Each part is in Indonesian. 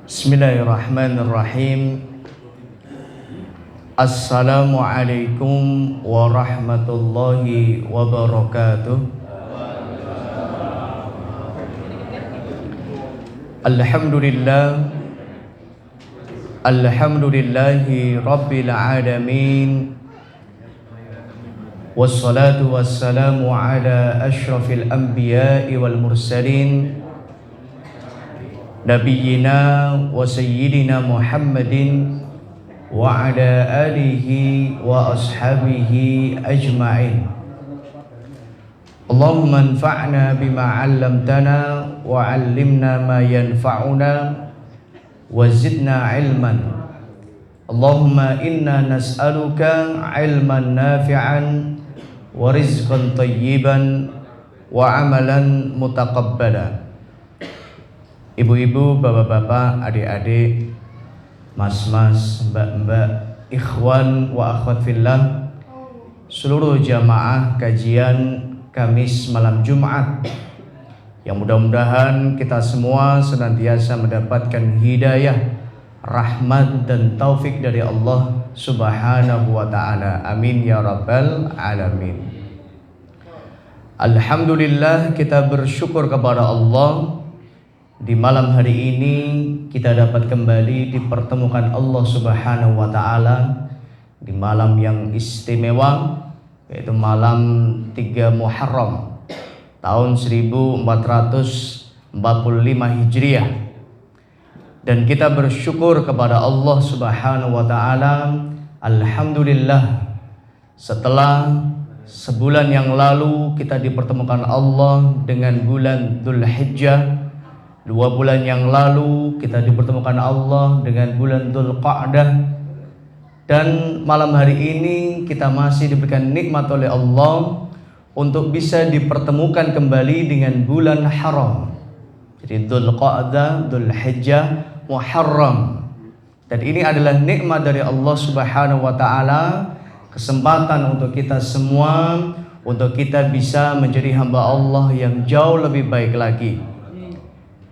Bismillahirrahmanirrahim. Assalamualaikum warahmatullahi wabarakatuh. Alhamdulillah, alhamdulillahi rabbil alamin. Wassalatu wassalamu ala asyrafil anbiya'i wal mursalin, Nabiyyina wa sayyidina Muhammadin wa ala alihi wa ashabihi ajma'in. Allahumma anfa'na bima 'allamtana wa 'allimna ma yanfa'una wa zidna 'ilman. Allahumma inna nas'aluka 'ilman nafi'an wa rizqan thayyiban wa 'amalan mutaqabbala. Ibu-ibu, bapak-bapak, adik-adik, mas-mas, mbak-mbak, ikhwan wa akhwat fillah, seluruh jamaah kajian Kamis malam Jumat, yang mudah-mudahan kita semua senantiasa mendapatkan hidayah, rahmat dan taufik dari Allah Subhanahu wa ta'ala. Amin ya rabbal alamin. Alhamdulillah, kita bersyukur kepada Allah. Di malam hari ini kita dapat kembali dipertemukan Allah Subhanahu wa ta'ala di malam yang istimewa, yaitu malam 3 Muharram tahun 1445 Hijriah. Dan kita bersyukur kepada Allah Subhanahu wa ta'ala. Alhamdulillah, setelah sebulan yang lalu kita dipertemukan Allah dengan bulan Dzulhijjah, 2 bulan yang lalu kita dipertemukan Allah dengan bulan Dzulqa'dah, dan malam hari ini kita masih diberikan nikmat oleh Allah untuk bisa dipertemukan kembali dengan bulan haram. Jadi Dzulqa'dah, Dzulhijjah, Muharram. Dan ini adalah nikmat dari Allah Subhanahu wa ta'ala, kesempatan untuk kita semua, untuk kita bisa menjadi hamba Allah yang jauh lebih baik lagi.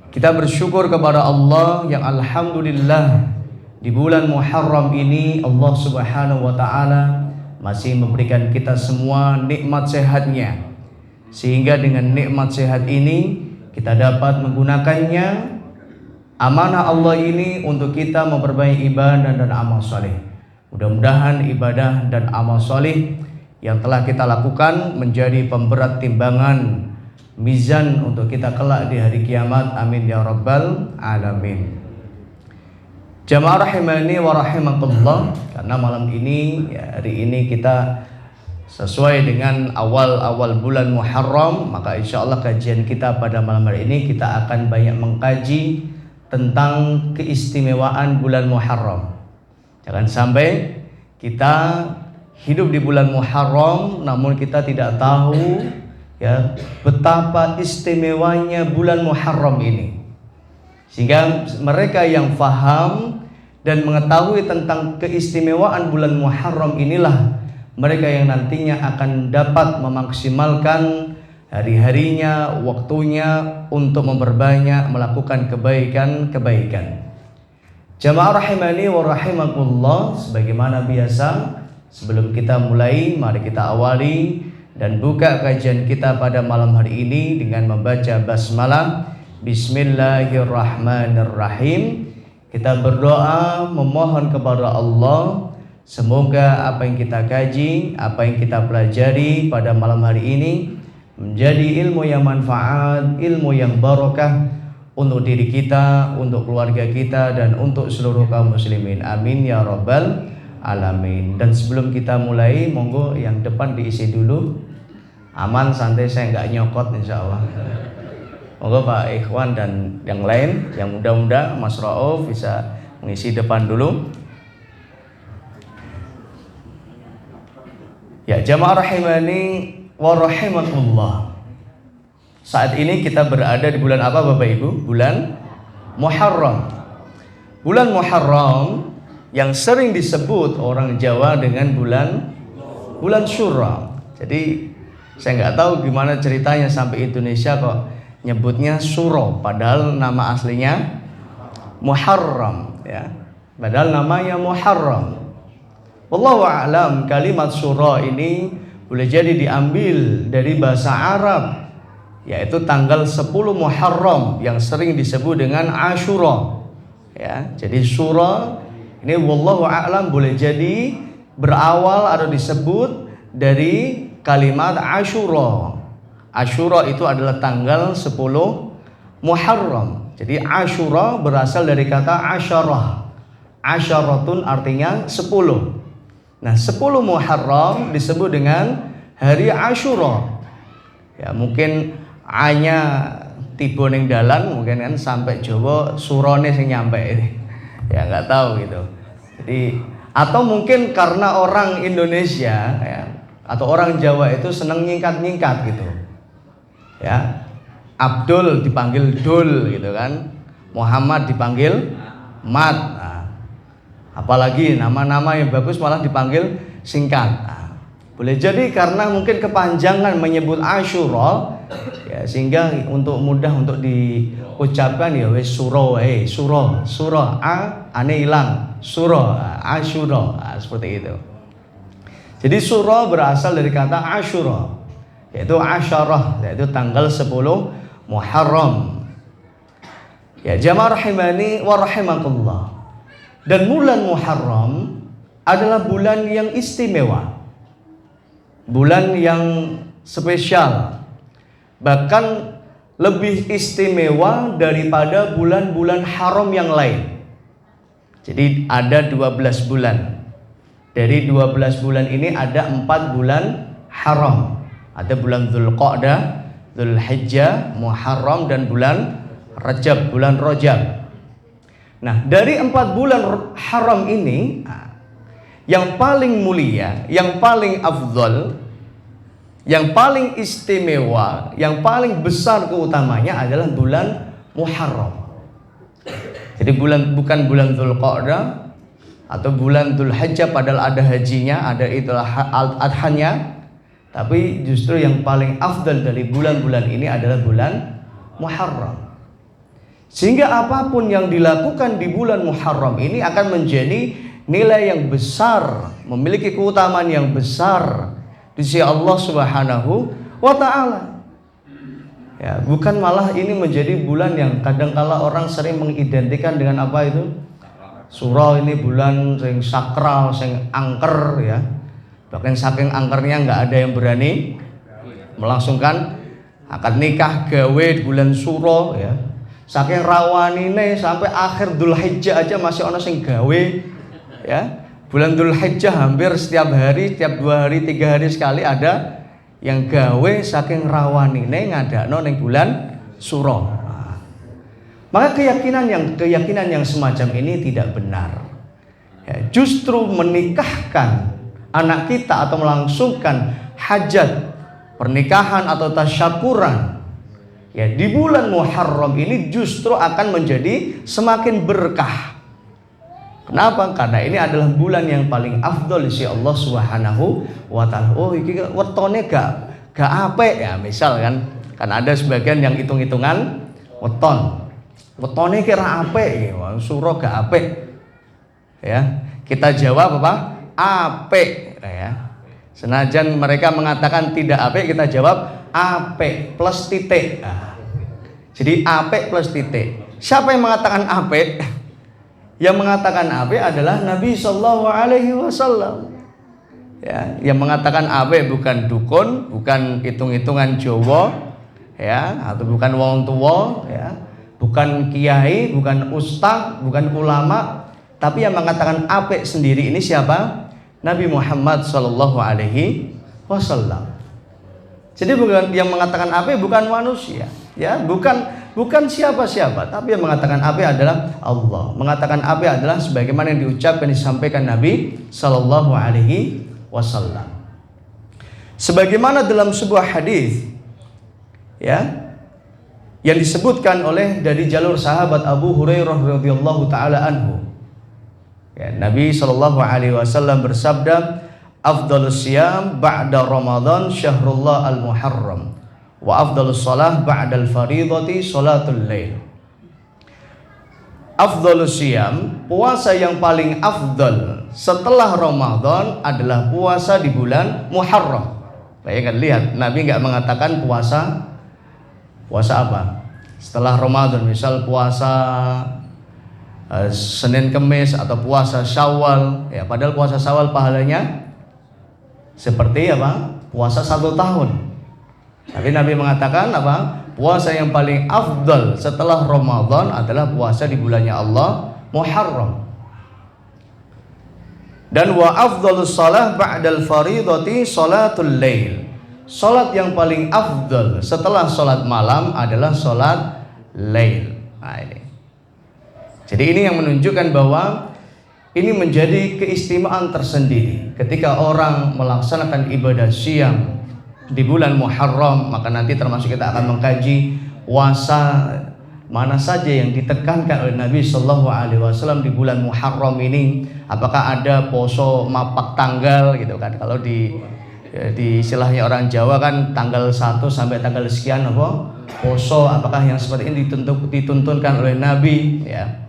Kita bersyukur kepada Allah yang alhamdulillah di bulan Muharram ini Allah Subhanahu wa ta'ala masih memberikan kita semua nikmat sehatnya, sehingga dengan nikmat sehat ini kita dapat menggunakannya, amanah Allah ini, untuk kita memperbaiki ibadah dan amal soleh. Mudah-mudahan ibadah dan amal soleh yang telah kita lakukan menjadi pemberat timbangan mizan untuk kita kelak di hari kiamat. Amin ya rabbal alamin. Jamaah rahimani wa rahimakumullah, karena malam ini, hari ini kita sesuai dengan awal-awal bulan Muharram, maka insya Allah kajian kita pada malam hari ini kita akan banyak mengkaji tentang keistimewaan bulan Muharram. Jangan sampai kita hidup di bulan Muharram namun kita tidak tahu betapa istimewanya bulan Muharram ini, sehingga mereka yang faham dan mengetahui tentang keistimewaan bulan Muharram inilah mereka yang nantinya akan dapat memaksimalkan hari-harinya, waktunya untuk memperbanyak melakukan kebaikan-kebaikan. Jamaah rahimani wa rahimakumullah, sebagaimana biasa sebelum kita mulai, mari kita awali dan buka kajian kita pada malam hari ini dengan membaca basmalah. Bismillahirrahmanirrahim. Kita berdoa memohon kepada Allah, semoga apa yang kita kaji, apa yang kita pelajari pada malam hari ini menjadi ilmu yang manfaat, ilmu yang barokah untuk diri kita, untuk keluarga kita, dan untuk seluruh kaum muslimin. Amin ya rabbal alamin. Dan sebelum kita mulai, monggo yang depan diisi dulu. Aman, santai, saya nggak nyokot insya Allah. Monggo Pak Ikhwan dan yang lain, yang muda-muda, Mas Rauf bisa mengisi depan dulu. Ya, jamaah rahimani wa rahimakumullah. Saat ini kita berada di bulan apa Bapak Ibu? Bulan Muharram. Bulan Muharram yang sering disebut orang Jawa dengan bulan Syura. Jadi saya nggak tahu gimana ceritanya sampai Indonesia kok nyebutnya Suro, padahal nama aslinya Muharram ya. Padahal namanya Muharram. Wallahu a'lam, kalimat syura ini boleh jadi diambil dari bahasa Arab, yaitu tanggal 10 Muharram yang sering disebut dengan Asyura. Ya, jadi syura ini wallahu a'lam boleh jadi berawal atau disebut dari kalimat Asyura. Asyura itu adalah tanggal 10 Muharram. Jadi Asyura berasal dari kata asyarah. Asyaratun artinya 10. Nah, 10 Muharram disebut dengan hari Asyura. Ya, mungkin hanya tiba ning dalan mungkin kan sampai Jawa surone sing nyampe ini. Ya nggak tahu gitu. Jadi atau mungkin karena orang Indonesia ya, atau orang Jawa itu seneng nyingkat-nyingkat gitu. Ya. Abdul dipanggil Dul gitu kan. Muhammad dipanggil Mat. Nah, apalagi nama-nama yang bagus malah dipanggil singkat. Nah, boleh jadi karena mungkin kepanjangan menyebut Asyura ya, sehingga untuk mudah untuk diucapkan ya wis sura sura ane hilang sura Asyura. Nah, seperti itu. Jadi sura berasal dari kata Asyura, yaitu asyarah, yaitu tanggal 10 Muharram. Ya jamaah rahimani wa rahimakumullah. Dan bulan Muharram adalah bulan yang istimewa, bulan yang spesial, bahkan lebih istimewa daripada bulan-bulan haram yang lain. Jadi ada 12 bulan. Dari 12 bulan ini ada 4 bulan haram. Ada bulan Dzulqa'dah, Dzulhijjah, Muharram dan bulan Rajab, bulan Rajab. Nah, dari 4 bulan haram ini yang paling mulia, yang paling afdal, yang paling istimewa, yang paling besar keutamanya adalah bulan Muharram. Jadi bukan bulan Dzulqa'dah atau bulan Dzulhijjah padahal ada hajinya, ada Idul Adhanya, tapi justru yang paling afdal dari bulan-bulan ini adalah bulan Muharram. Sehingga apapun yang dilakukan di bulan Muharram ini akan menjadi nilai yang besar, memiliki keutamaan yang besar di sisi Allah Subhanahu wa taala. Ya, bukan malah ini menjadi bulan yang kadangkala orang sering mengidentikan dengan apa itu? Surah ini bulan sing sakral, sing angker ya. Bahkan saking angkernya nggak ada yang berani melangsungkan akad nikah gawe di bulan Surah ya. Saking rawanine sampai akhir Dzulhijjah aja masih ono sing gawe ya. Bulan Dzulhijjah hampir setiap hari, setiap 2 hari, 3 hari sekali ada yang gawe saking rawanine ngadakno ning bulan Surah. Maka keyakinan yang semacam ini tidak benar. Ya, justru menikahkan anak kita atau melangsungkan hajat pernikahan atau tasyakuran ya di bulan Muharram ini justru akan menjadi semakin berkah. Kenapa? Karena ini adalah bulan yang paling afdol di sisi Allah Subhanahu wa taala. Oh, iki wetone gak apik ya, misal kan ada sebagian yang hitung-hitungan weton. Wetone kira apik iki, surah gak apik. Ya, kita jawab apa? Apik ya. Senajan mereka mengatakan tidak apik, kita jawab apik plus titik. Nah, jadi apik plus titik. Siapa yang mengatakan apik? Yang mengatakan apik adalah Nabi Sallallahu Alaihi Wasallam. Ya, yang mengatakan apik bukan dukun, bukan hitung-hitungan Jawa, ya, atau bukan wong tua, ya, bukan kiai, bukan ustaz, bukan ulama, tapi yang mengatakan apik sendiri ini siapa? Nabi Muhammad Sallallahu Alaihi Wasallam. Jadi bukan yang mengatakan apik bukan manusia, ya, bukan siapa-siapa, tapi yang mengatakan apik adalah Allah. Mengatakan apik adalah sebagaimana yang diucapkan disampaikan Nabi Sallallahu Alaihi Wasallam. Sebagaimana dalam sebuah hadis, ya, yang disebutkan oleh dari jalur sahabat Abu Hurairah radhiyallahu taala anhu. Ya, Nabi Sallallahu Alaihi Wasallam bersabda, "Afdhalus siyam ba'da Ramadan syahrullah al-Muharram, wa afdhalus shalah ba'dal fardhati shalatul lail." afdhalus siyam, puasa yang paling afdal setelah Ramadan adalah puasa di bulan Muharram. Bayangkan, lihat, Nabi nggak mengatakan puasa apa setelah Ramadan, misal puasa Senin Kemis atau puasa Syawal, ya, padahal puasa Syawal pahalanya seperti apa? Puasa 1 tahun. Tapi Nabi mengatakan apa? Puasa yang paling afdal setelah Ramadan adalah puasa di bulannya Allah, Muharram. Dan wa afdalus shalah ba'dal faridati sholatul lail. Salat yang paling afdal setelah salat malam adalah salat lail. Nah, ini. Jadi ini yang menunjukkan bahwa ini menjadi keistimewaan tersendiri. Ketika orang melaksanakan ibadah siang di bulan Muharram, maka nanti termasuk kita akan mengkaji puasa mana saja yang ditekankan oleh Nabi Shallallahu Alaihi Wasallam di bulan Muharram ini. Apakah ada poso mapak tanggal gitu kan? Kalau di istilahnya orang Jawa kan tanggal 1 sampai tanggal sekian apa? Poso, apakah yang seperti ini dituntunkan oleh Nabi, ya?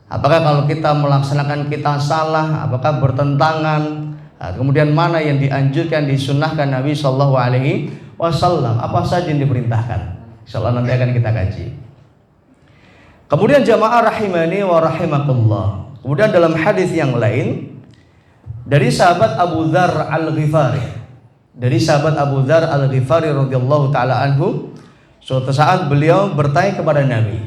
Apakah kalau kita melaksanakan kita salah, apakah bertentangan? Nah, kemudian mana yang dianjurkan, disunnahkan Nabi Shallallahu Alaihi Wasallam? Apa saja yang diperintahkan? Insyaallah nanti akan kita kaji. Kemudian jamaah rahimani wa rahimakumullah. Kemudian dalam hadis yang lain dari sahabat Abu Dzar Al-Ghifari, radhiyallahu taala anhu, suatu saat beliau bertanya kepada Nabi,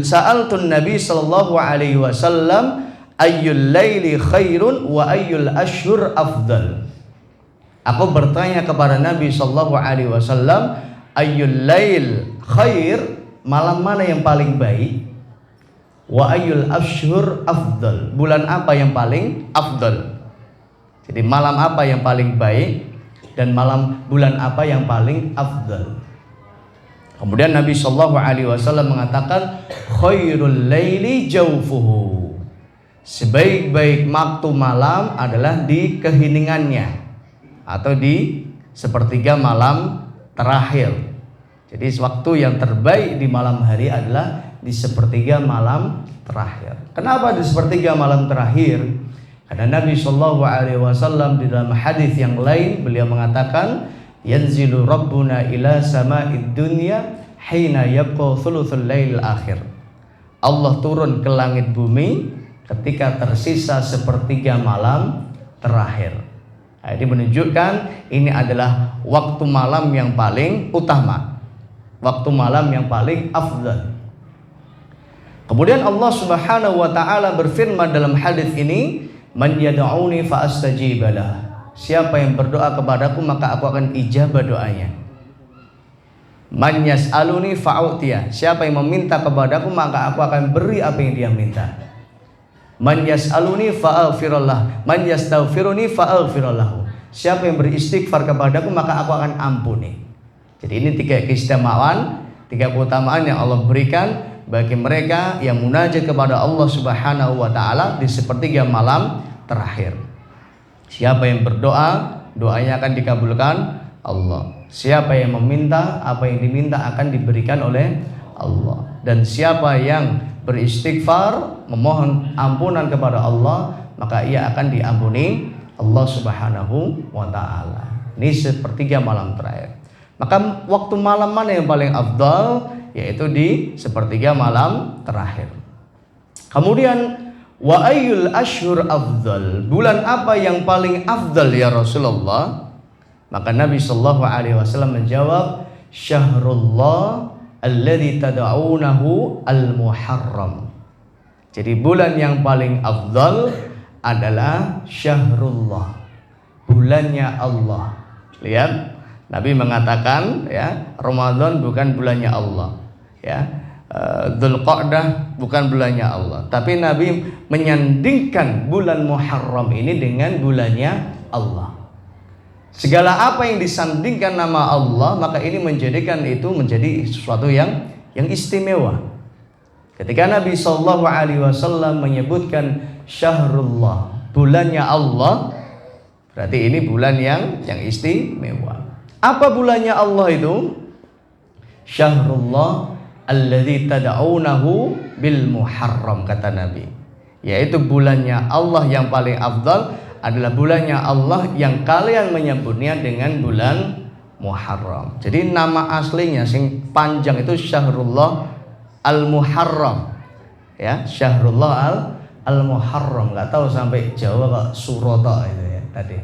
sa'altun Nabi sallallahu alaihi wasallam ayyul laili khairun wa ayyul ashhur afdal. Aku bertanya kepada Nabi sallallahu alaihi wasallam, ayyul lail khair, malam mana yang paling baik, wa ayyul ashhur afdal, bulan apa yang paling afdal. Jadi malam apa yang paling baik dan bulan apa yang paling afdal. Kemudian Nabi Shallallahu Alaihi Wasallam mengatakan, khairul laili jaufuhu, sebaik-baik waktu malam adalah di keheningannya atau di sepertiga malam terakhir. Jadi waktu yang terbaik di malam hari adalah di sepertiga malam terakhir. Kenapa di sepertiga malam terakhir? Karena Nabi Shallallahu Alaihi Wasallam di dalam hadis yang lain beliau mengatakan, yanzilu rabbuna ila sama'id dunya hina yabqa thuluthul lail akhir. Allah turun ke langit bumi ketika tersisa sepertiga malam terakhir. Nah, ini menunjukkan ini adalah waktu malam yang paling utama, waktu malam yang paling afdal. Kemudian Allah Subhanahu wa taala berfirman dalam hadis ini, man yad'uni fa astajib lah. Siapa yang berdoa kepadaku maka aku akan ijabah doanya. Man yas'aluni fa'utiya. Siapa yang meminta kepadaku maka aku akan beri apa yang dia minta. Man yas'aluni fa'aghfirullah. Man yastaghfiruni fa'aghfirullah. Siapa yang beristighfar kepadaku maka aku akan ampuni. Jadi ini 3 keistimewaan, 3 keutamaan yang Allah berikan bagi mereka yang munajat kepada Allah Subhanahu wa taala di sepertiga malam terakhir. Siapa yang berdoa, doanya akan dikabulkan Allah. Siapa yang meminta, apa yang diminta akan diberikan oleh Allah. Dan siapa yang beristighfar, memohon ampunan kepada Allah, maka ia akan diampuni Allah Subhanahu wa taala. Ini sepertiga malam terakhir. Maka waktu malam mana yang paling afdal? Yaitu di sepertiga malam terakhir. Kemudian wa ayyul ashhur afdal, bulan apa yang paling afdal ya Rasulullah? Maka Nabi sallallahu alaihi wasallam menjawab, syahrullah alladzi tad'unahu al-muharram. Jadi bulan yang paling afdal adalah syahrullah, bulannya Allah. Lihat, Nabi mengatakan ya, Ramadan bukan bulannya Allah, ya. Dzulqa'dah bukan bulannya Allah, tapi Nabi menyandingkan bulan Muharram ini dengan bulannya Allah. Segala apa yang disandingkan nama Allah, maka ini menjadikan itu menjadi sesuatu yang istimewa. Ketika Nabi Shallallahu Alaihi Wasallam menyebutkan syahrullah, bulannya Allah, berarti ini bulan yang istimewa. Apa bulannya Allah itu? Syahrullah alladzi tad'unahu bil muharram, kata Nabi. Yaitu bulannya Allah yang paling afdal adalah bulannya Allah yang kalian menyebutnya dengan bulan Muharram. Jadi nama aslinya sing panjang itu Syahrullah Al-Muharram. Ya, Syahrullah Al-Muharram. Enggak tahu sampai Jawa kok Surata itu ya tadi.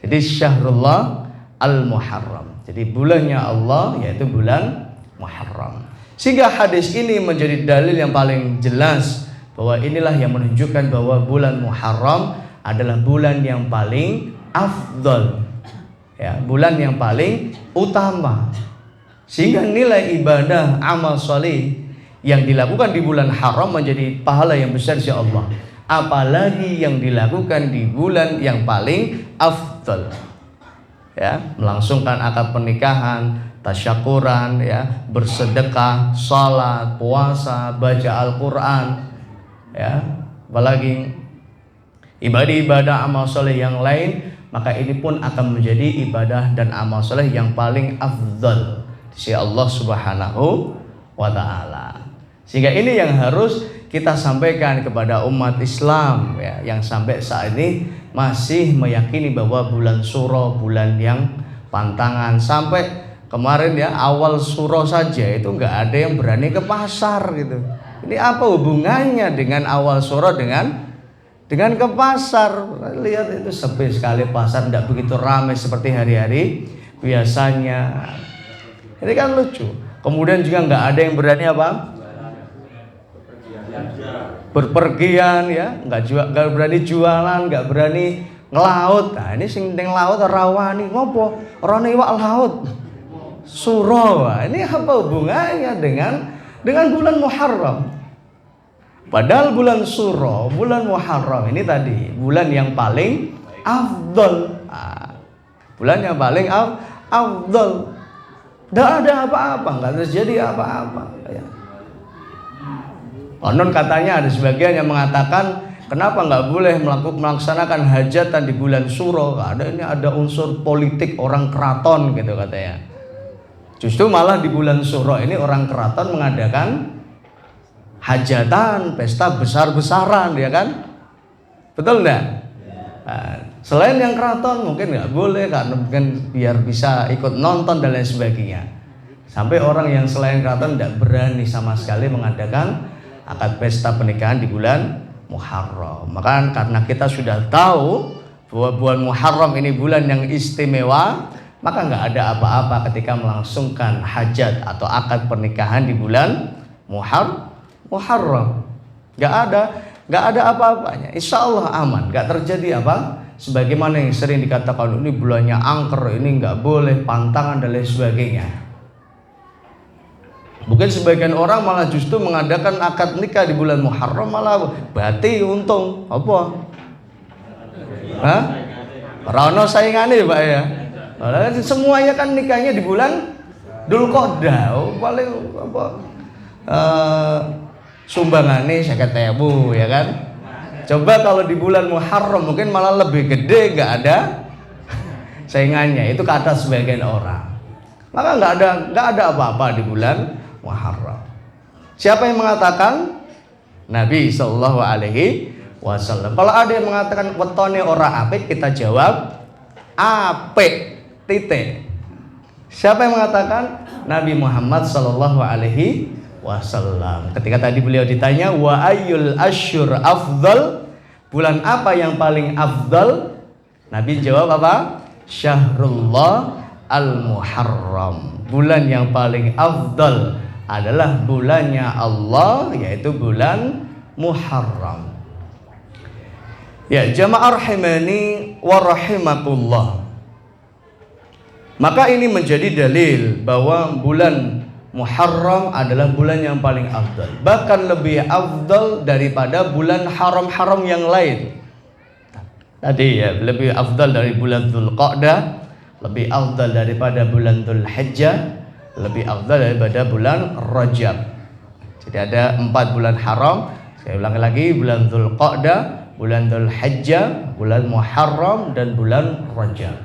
Jadi Syahrullah Al-Muharram. Jadi bulannya Allah yaitu bulan Muharram. Sehingga hadis ini menjadi dalil yang paling jelas bahwa inilah yang menunjukkan bahwa bulan Muharram adalah bulan yang paling afdal. Ya, bulan yang paling utama. Sehingga nilai ibadah amal soleh yang dilakukan di bulan haram menjadi pahala yang besar insya Allah. Apalagi yang dilakukan di bulan yang paling afdal. Ya, melangsungkan akad pernikahan, tasyakuran, ya, bersedekah, salat, puasa, baca Al-Quran, ya, apalagi ibadah-ibadah amal soleh yang lain, maka ini pun akan menjadi ibadah dan amal soleh yang paling afdal di sisi Allah Subhanahu wa Ta'ala. Sehingga ini yang harus kita sampaikan kepada umat Islam ya, yang sampai saat ini masih meyakini bahwa bulan Suro bulan yang pantangan. Sampai kemarin ya awal Suro saja itu nggak ada yang berani ke pasar gitu. Ini apa hubungannya dengan awal Suro dengan ke pasar? Lihat itu sepi sekali pasar, tidak begitu ramai seperti hari-hari biasanya. Ini kan lucu. Kemudian juga nggak ada yang berani apa? Berpergian ya, nggak berani jualan, nggak berani ngelaut. Nah ini sing ning laut rawani ngopo? Orang iwak laut. Suro. Ini apa hubungannya dengan bulan Muharram? Padahal bulan Suro, bulan Muharram ini tadi bulan yang paling afdal. Bulan yang paling afdal. Tidak ada apa-apa, nggak terjadi apa-apa. Ya. Konon katanya ada sebagian yang mengatakan kenapa nggak boleh melaksanakan hajatan di bulan Suro? Ini ada unsur politik orang keraton gitu katanya. Justru malah di bulan Suro ini orang keraton mengadakan hajatan, pesta besar-besaran, ya kan? Betul enggak? Nah, selain yang keraton mungkin nggak boleh karena mungkin biar bisa ikut nonton dan lain sebagainya. Sampai orang yang selain keraton tidak berani sama sekali mengadakan akad pesta pernikahan di bulan Muharram. Maka karena kita sudah tahu bahwa bulan Muharram ini bulan yang istimewa, maka nggak ada apa-apa ketika melangsungkan hajat atau akad pernikahan di bulan Muharram. Nggak ada apa-apanya. Insya Allah aman, nggak terjadi apa? Sebagaimana yang sering dikatakan ini bulannya angker, ini nggak boleh, pantangan dan lain sebagainya. Mungkin sebagian orang malah justru mengadakan akad nikah di bulan Muharram malah berarti untung apa? Hah? Rano saingane Pak ya. Semuanya kan nikahnya di bulan Dzulqa'dah. Paling apa? Sumbangane 50.000 ya kan. Coba kalau di bulan Muharram mungkin malah lebih gede, nggak ada saingannya. Itu kata sebagian orang. Maka nggak ada apa-apa di bulan Muharram. Siapa yang mengatakan? Nabi Sallallahu Alaihi Wasallam. Kalau ada yang mengatakan wetone ora apik, kita jawab apik titik. Siapa yang mengatakan? Nabi Muhammad Sallallahu Alaihi Wasallam. Ketika tadi beliau ditanya wa ayyul asyhur afdal, bulan apa yang paling afdal? Nabi jawab apa? Syahrullah Al-Muharram. Bulan yang paling afdal adalah bulannya Allah, yaitu bulan Muharram. Ya, jamaah rahimani wa rahimakumullah. Maka ini menjadi dalil bahwa bulan Muharram adalah bulan yang paling afdal, bahkan lebih afdal daripada bulan haram-haram yang lain. Tadi ya, lebih afdal dari bulan Dzulqa'dah, lebih afdal daripada bulan Dzulhijjah, lebih afdal daripada bulan Rajab. Jadi ada 4 bulan haram. Saya ulangi lagi, bulan Dzulqa'dah, bulan Dzulhijjah, bulan Muharram, dan bulan Rajab.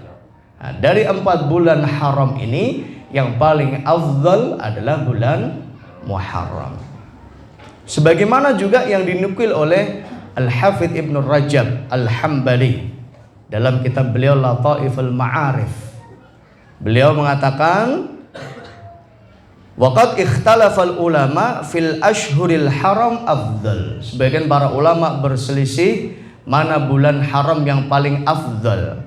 Nah, dari 4 bulan haram ini yang paling afdal adalah bulan Muharram. Sebagaimana juga yang dinukil oleh Al-Hafidh Ibnu Rajab Al-Hambali dalam kitab beliau Lataiful Ma'arif. Beliau mengatakan, waqad ikhtalafal ulama fil ashhuril haram afdal. Sebagian para ulama berselisih mana bulan haram yang paling afdal.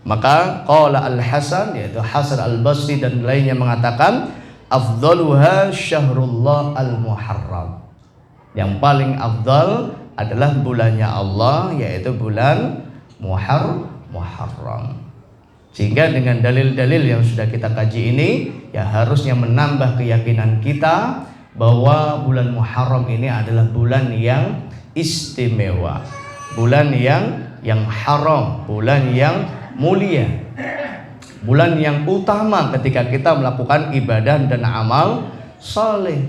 Maka qala Al-Hasan, yaitu Hasan Al-Basri dan lainnya mengatakan afdaluha syahrullah al-Muharram. Yang paling afdal adalah bulannya Allah, yaitu bulan Muharram. Sehingga dengan dalil-dalil yang sudah kita kaji ini, ya harusnya menambah keyakinan kita bahwa bulan Muharram ini adalah bulan yang istimewa, bulan yang haram, bulan yang mulia, bulan yang utama ketika kita melakukan ibadah dan amal saleh,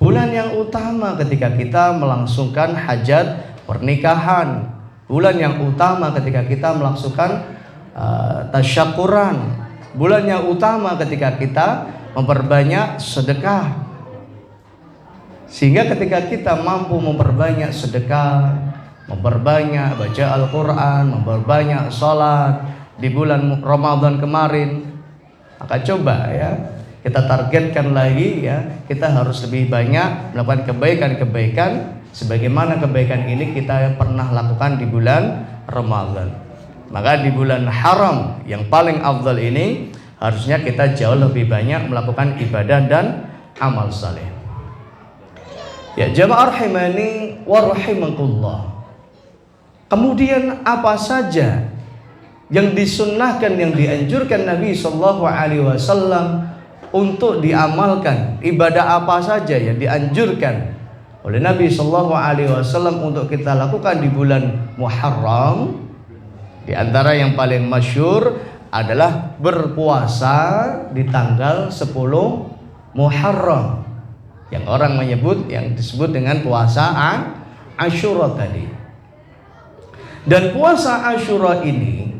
bulan yang utama ketika kita melangsungkan hajat pernikahan, bulan yang utama ketika kita melangsungkan tasyakuran, bulan yang utama ketika kita memperbanyak sedekah. Sehingga ketika kita mampu memperbanyak sedekah, memperbanyak baca Al-Quran, memperbanyak sholat di bulan Ramadan kemarin, maka coba ya kita targetkan lagi ya, kita harus lebih banyak melakukan kebaikan-kebaikan sebagaimana kebaikan ini kita pernah lakukan di bulan Ramadan. Maka di bulan haram yang paling afdal ini harusnya kita jauh lebih banyak melakukan ibadah dan amal saleh. Ya jamaah rahimani wa rahimakumullah. Kemudian apa saja yang disunnahkan, yang dianjurkan Nabi Shallallahu Alaihi Wasallam untuk diamalkan? Ibadah apa saja yang dianjurkan oleh Nabi Shallallahu Alaihi Wasallam untuk kita lakukan di bulan Muharram? Di antara yang paling masyhur adalah berpuasa di tanggal 10 Muharram, yang orang menyebut, yang disebut dengan puasa Asyura tadi. Dan puasa Asyura ini,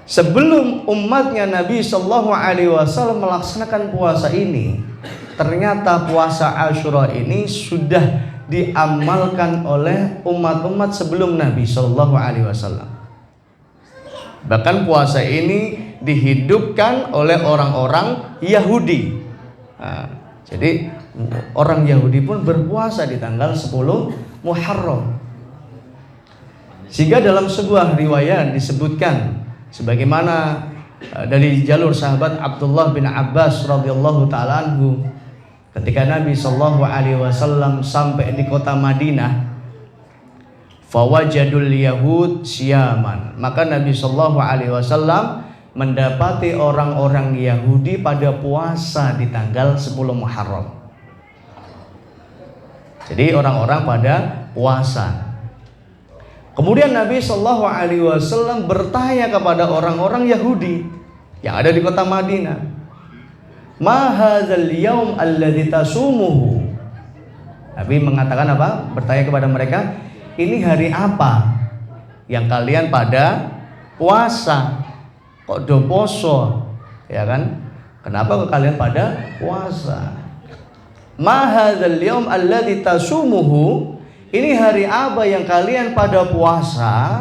sebelum umatnya Nabi Shallallahu Alaihi Wasallam melaksanakan puasa ini, ternyata puasa Asyura ini sudah diamalkan oleh umat-umat sebelum Nabi Shallallahu Alaihi Wasallam. Bahkan puasa ini dihidupkan oleh orang-orang Yahudi. Nah, jadi orang Yahudi pun berpuasa di tanggal 10 Muharram. Sehingga dalam sebuah riwayat disebutkan sebagaimana dari jalur sahabat Abdullah bin Abbas radhiyallahu taala anhu, ketika Nabi sallallahu alaihi wasallam sampai di kota Madinah, fawajadul yahud siyaman, maka Nabi sallallahu alaihi wasallam mendapati orang-orang Yahudi pada puasa di tanggal 10 Muharram. Jadi orang-orang pada puasa. Kemudian Nabi Shallallahu Alaihi Wasallam bertanya kepada orang-orang Yahudi yang ada di kota Madinah, ma hadzal yaum alladzi tasumuhu. Nabi mengatakan apa? Bertanya kepada mereka, ini hari apa yang kalian pada puasa? Kok do poso? Ya kan? Kenapa kok kalian pada puasa? Ma hadzal yaum alladzi tasumuhu. Ini hari apa yang kalian pada puasa?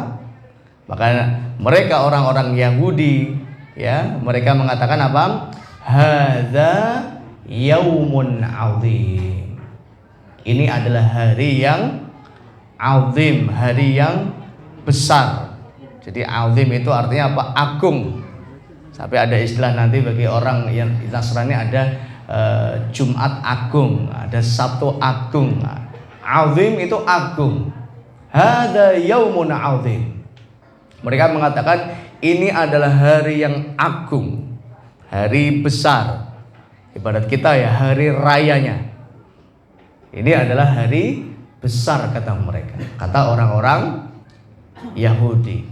Maka mereka orang-orang Yahudi, ya, mereka mengatakan apa? Hadza yaumun azim. Ini adalah hari yang azim, hari yang besar. Jadi azim itu artinya apa? Agung. Sampai ada istilah nanti bagi orang yang Nasrani ada Jumat Agung, ada Sabtu Agung. Azim itu agung. Hada yaumun azim. Mereka mengatakan ini adalah hari yang agung, hari besar. Ibarat kita ya, hari rayanya. Ini adalah hari besar kata mereka, kata orang-orang Yahudi.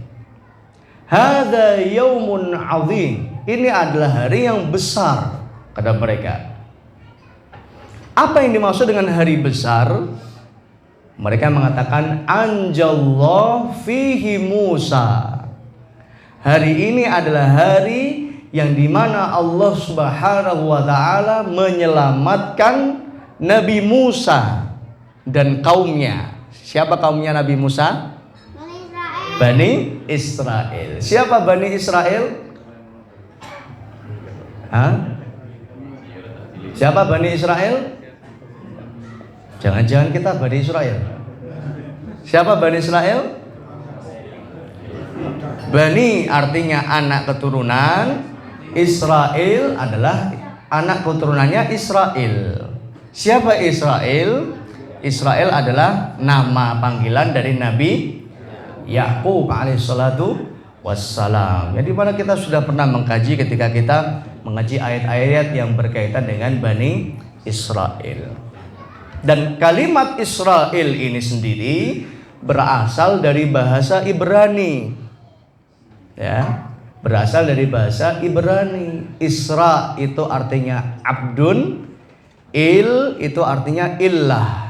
Hada yaumun azim. Ini adalah hari yang besar kata mereka. Apa yang dimaksud dengan hari besar? Mereka mengatakan anjallah fihi Musa. Hari ini adalah hari yang dimana Allah Subhanahu wa Ta'ala menyelamatkan Nabi Musa dan kaumnya. Siapa kaumnya Nabi Musa? Bani Israel. Siapa Bani Israel? Hah? Siapa Bani Israel? Jangan-jangan kita Bani Israel. Siapa Bani Israel? Bani artinya anak keturunan, Israel adalah anak keturunannya Israel. Siapa Israel? Israel adalah nama panggilan dari Nabi Yakub alaihissalatu wassalam. Jadi mana kita sudah pernah mengkaji ketika kita mengaji ayat-ayat yang berkaitan dengan Bani Israel. Dan kalimat Israel ini sendiri berasal dari bahasa Ibrani. Ya, berasal dari bahasa Ibrani. Isra itu artinya abdun, il itu artinya illah.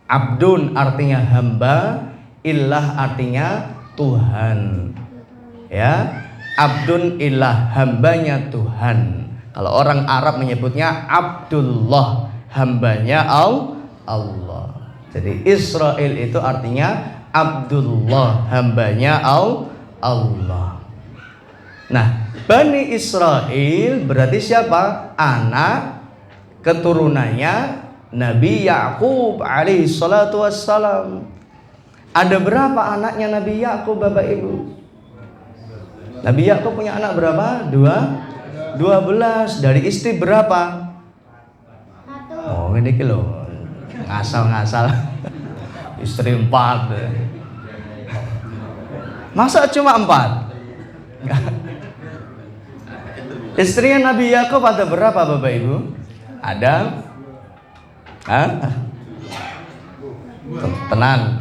Abdun artinya hamba, illah artinya Tuhan. Ya, abdun illah, hambanya Tuhan. Kalau orang Arab menyebutnya Abdullah, hambanya Allah. Jadi Israel itu artinya Abdullah, hambanya Allah. Nah, Bani Israel berarti siapa? Anak keturunannya Nabi Yakub alaihi salatu wassalam. Ada berapa anaknya Nabi Yakub, Bapak Ibu? Nabi Yakub punya anak berapa? 12. Dari istri berapa? Oh, ini kilo ngasal-ngasal. Istri 4. Masa cuma 4? Istrinya Nabi Yakub ada berapa, Bapak Ibu? Ada? Hah? Tenang.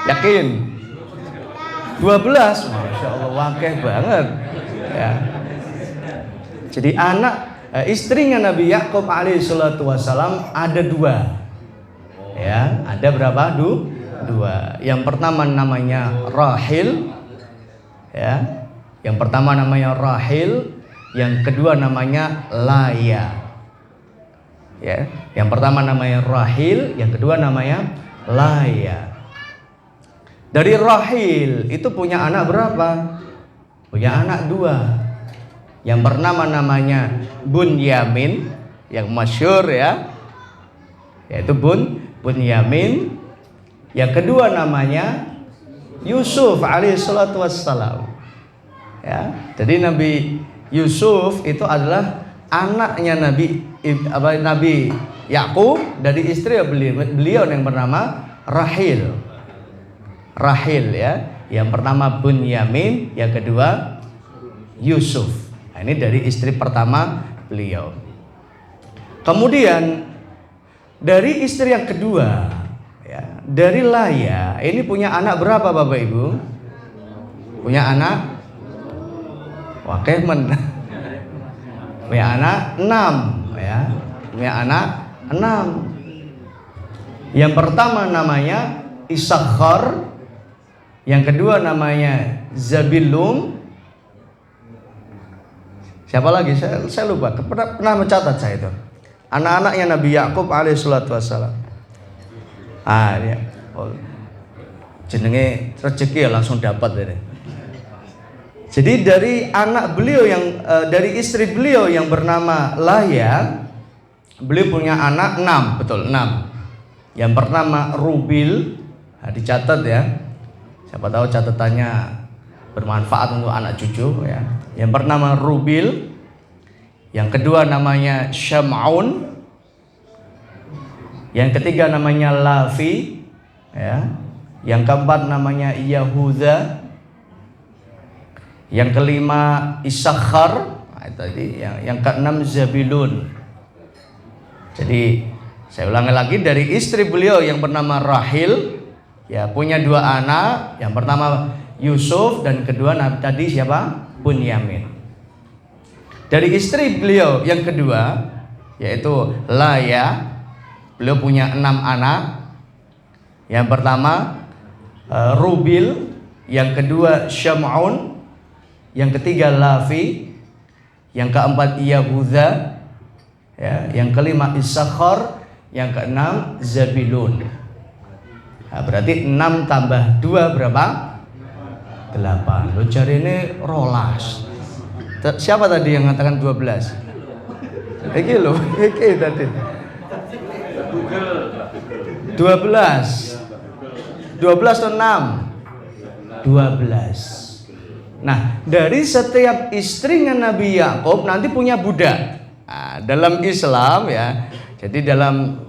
Yakin? 12. Masya Allah, wakeh banget. Ya. Jadi istrinya Nabi Yakub alaihissalatu wassalam ada 2. Ya, ada berapa? 2. Yang pertama namanya Rahil. Ya. Yang pertama namanya Rahil, yang kedua namanya Laya. Ya, yang pertama namanya Rahil, yang kedua namanya Laya. Dari Rahil itu punya anak berapa? Punya anak 2. Yang pertama namanya Bunyamin, yang masyhur ya, yaitu Bunyamin. Yang kedua namanya Yusuf alaihissalatu wassalam. Ya, jadi Nabi Yusuf itu adalah anaknya Nabi Yakub dari istri beliau yang bernama Rahil. Rahil ya, yang pertama Bunyamin, yang kedua Yusuf. Nah, ini dari istri pertama beliau. Kemudian dari istri yang kedua, ya, dari Laya, ini punya anak berapa, Bapak Ibu? Punya anak? Wah, kemen. Punya anak 6, ya. Punya anak 6. Yang pertama namanya Isakhar, yang kedua namanya Zabilum. Siapa lagi? Saya lupa. Pernah mencatat saya itu. Anak-anaknya Nabi Yakub alaihissalatu wassalam. Ya. Oh, jenenge rezeki ya langsung dapat ini. Jadi dari anak beliau dari istri beliau yang bernama Laya, beliau punya anak 6, betul 6. Yang pertama Rubil, dicatat ya. Siapa tahu catatannya bermanfaat untuk anak cucu ya. Yang pertama Rubil, yang kedua namanya Syam'un, yang ketiga namanya Lafi, ya. Yang keempat namanya Yahuda, yang kelima Isakhar, tadi yang keenam Zabilun. Jadi saya ulangi lagi, dari istri beliau yang bernama Rahil, ya, punya 2 anak. Yang pertama Yusuf dan kedua tadi siapa? Bunyamin. Dari istri beliau yang kedua yaitu Laya, beliau punya 6 anak. Yang pertama Rubil, yang kedua Syam'un, yang ketiga Lavi, yang keempat Yahuda, ya, yang kelima Isakhar, yang keenam Zabilun. Nah, berarti 6 tambah 2 berapa? 8. Lo cari ini rolas. Siapa tadi yang mengatakan 12? Iki lo, iki tadi 12 atau 6? 12. Nah, dari setiap istrinya Nabi Yakub nanti punya budak. Nah, dalam Islam ya, jadi dalam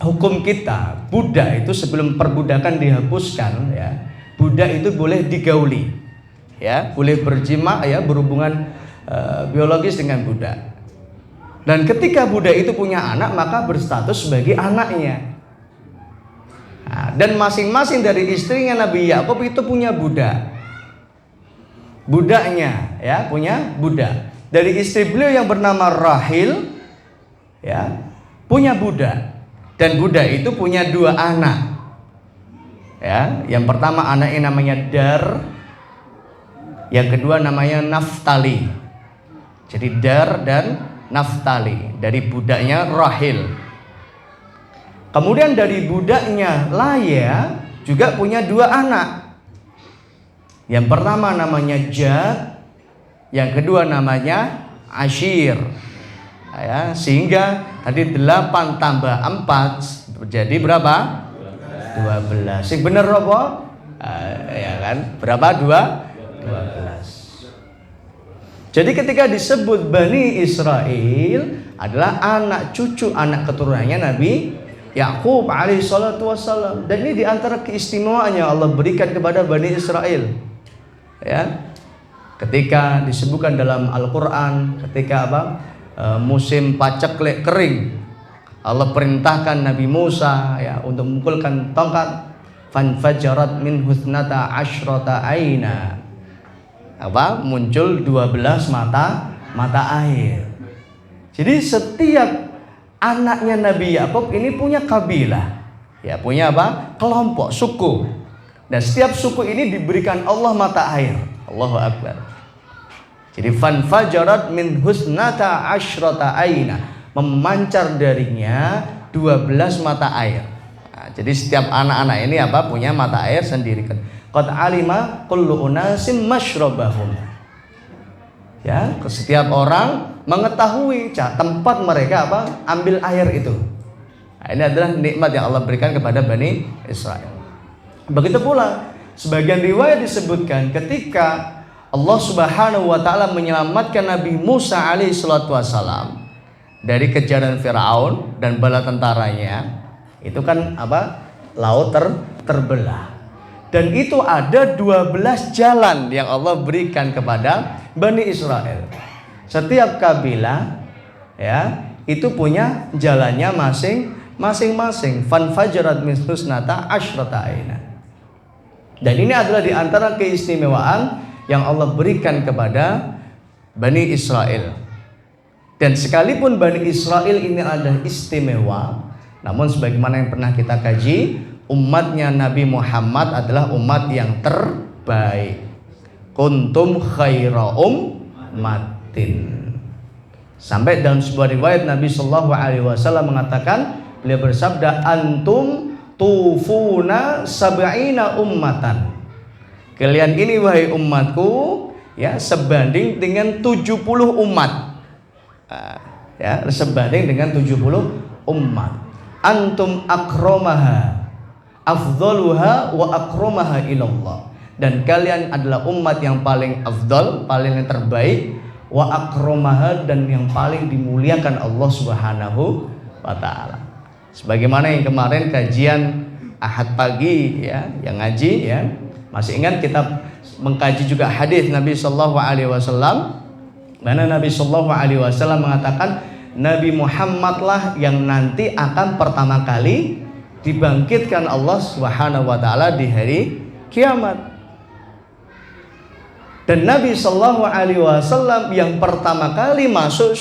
hukum kita, budak itu sebelum perbudakan dihapuskan ya, budak itu boleh digauli, ya, boleh berjima, ya, berhubungan biologis dengan budak. Dan ketika budak itu punya anak, maka berstatus sebagai anaknya. Nah, dan masing-masing dari istrinya Nabi Yakub itu punya budak. Budaknya, ya, punya budak. Dari istri beliau yang bernama Rahil, ya, punya budak. Dan budak itu punya 2 anak. Ya, yang pertama anaknya namanya Dar, yang kedua namanya Naftali. Jadi Dar dan Naftali dari budaknya Rahil. Kemudian dari budaknya Laya juga punya 2 anak. Yang pertama namanya Jad, yang kedua namanya Ashir. Ya, sehingga tadi 8 tambah 4 menjadi berapa? 12. Sing bener apa? Ya kan? Berapa? 12. Jadi ketika disebut Bani Israel adalah anak cucu, anak keturunannya Nabi Yakub alaihi salatu wassalam. Dan ini diantara keistimewaan yang Allah berikan kepada Bani Israel, ya. Ketika disebutkan dalam Al-Quran, ketika musim paceklik kering, Allah perintahkan Nabi Musa, ya, untuk memukulkan tongkat, fanfajarat min husnata asyrata aina, muncul 12 mata air. Jadi setiap anaknya Nabi Yakub ini punya kabilah, ya, punya kelompok, suku. Dan setiap suku ini diberikan Allah mata air. Allahu Akbar. Jadi fanfajarat min husnata asyrata aina, memancar darinya 12 mata air. Nah, jadi setiap anak-anak ini punya mata air sendiri. Qad alima kullu unasim masyrabahum. Ya, setiap orang mengetahui tempat mereka ambil air itu. Nah, ini adalah nikmat yang Allah berikan kepada Bani Israel. Begitu pula sebagian riwayat disebutkan ketika Allah Subhanahu wa taala menyelamatkan Nabi Musa alaihi salatu wasalam dari kejaran Firaun dan bala tentaranya, itu kan laut terbelah. Dan itu ada 12 jalan yang Allah berikan kepada Bani Israel. Setiap kabilah, ya, itu punya jalannya masing-masing. Fanfajarat min husnata asyrata aina. Dan ini adalah di antara keistimewaan yang Allah berikan kepada Bani Israel. Dan sekalipun Bani Israel ini adalah istimewa, namun sebagaimana yang pernah kita kaji, umatnya Nabi Muhammad adalah umat yang terbaik. Kuntum khaira ummatin. Sampai dalam sebuah riwayat Nabi Shallallahu Alaihi Wasallam mengatakan, beliau bersabda, antum tufuna sab'ina ummatan. Kalian ini wahai umatku, ya, sebanding dengan 70 umat. Ya, sebanding dengan 70 umat. Antum akramaha afdaluha wa akramaha ilallah. Dan kalian adalah umat yang paling afdal, paling yang terbaik, wa akramaha, dan yang paling dimuliakan Allah Subhanahu wa taala. Sebagaimana yang kemarin kajian Ahad pagi, ya, yang ngaji, ya, masih ingat kita mengkaji juga hadis Nabi Shallallahu Alaihi Wasallam, mana Nabi Shallallahu Alaihi Wasallam mengatakan Nabi Muhammadlah yang nanti akan pertama kali dibangkitkan Allah Subhanahu wa taala di hari kiamat. Dan Nabi Shallallahu Alaihi Wasallam yang pertama kali masuk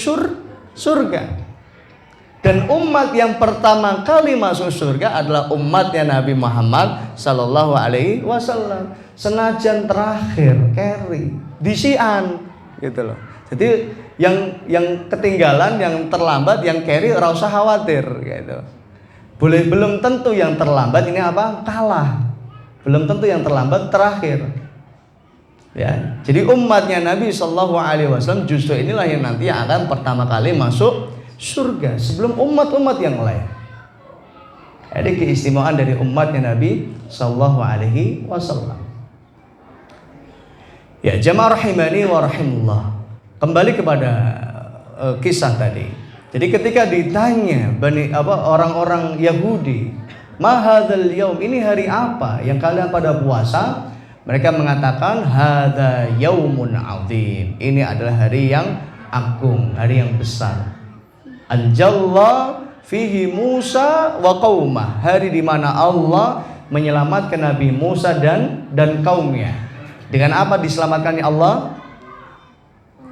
surga. Dan umat yang pertama kali masuk surga adalah umatnya Nabi Muhammad Sallallahu Alaihi Wasallam. Senajan terakhir keri, disian gitu loh. Jadi yang ketinggalan, yang terlambat, yang carry ora usah khawatir gitu. Belum tentu yang terlambat ini apa? Kalah. Belum tentu yang terlambat terakhir. Ya, jadi umatnya Nabi Shallallahu Alaihi Wasallam justru inilah yang nanti akan pertama kali masuk surga sebelum umat-umat yang lain. Jadi keistimewaan dari umatnya Nabi Shallallahu Alaihi Wasallam. Ya, jamaah rahimani wa rahimullah. Kembali kepada kisah tadi. Jadi ketika ditanya orang-orang Yahudi, ma hadzal yaum, ini hari apa yang kalian pada puasa? Mereka mengatakan hadza yaumun azim. Ini adalah hari yang agung, hari yang besar. Anjallah fihi Musa wa qaumah. Hari di mana Allah menyelamatkan Nabi Musa dan kaumnya. Dengan apa diselamatkannya Allah?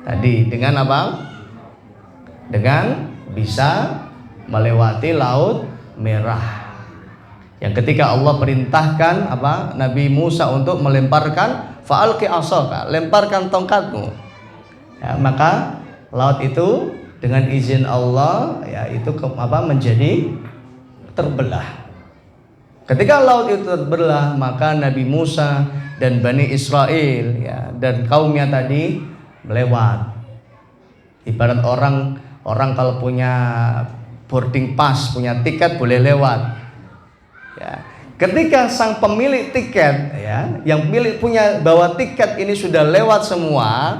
Tadi dengan apa? Dengan bisa melewati Laut Merah. Yang ketika Allah perintahkan Nabi Musa untuk melemparkan fa'alqi asaka, lemparkan tongkatmu. Ya, maka laut itu dengan izin Allah ya itu menjadi terbelah. Ketika laut itu terbelah, maka Nabi Musa dan Bani Israel ya dan kaumnya tadi melewat. Ibarat orang kalau punya boarding pass, punya tiket boleh lewat. Ya, ketika sang pemilik tiket ya, yang punya bawa tiket ini sudah lewat semua,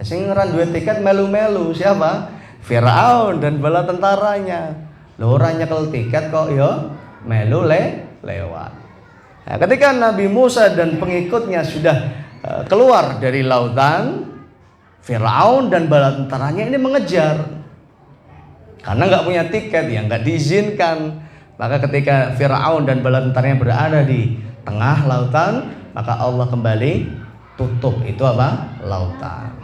sing ngeran duwe tiket melu-melu siapa? Firaun dan bala tentaranya. Lho ora nyekel tiket kok yo melu lewat. Nah, ketika Nabi Musa dan pengikutnya sudah keluar dari lautan, Firaun dan bala tentaranya ini mengejar. Karena nggak punya tiket ya nggak diizinkan. Maka ketika Firaun dan bala tentaranya berada di tengah lautan, maka Allah kembali tutup lautan.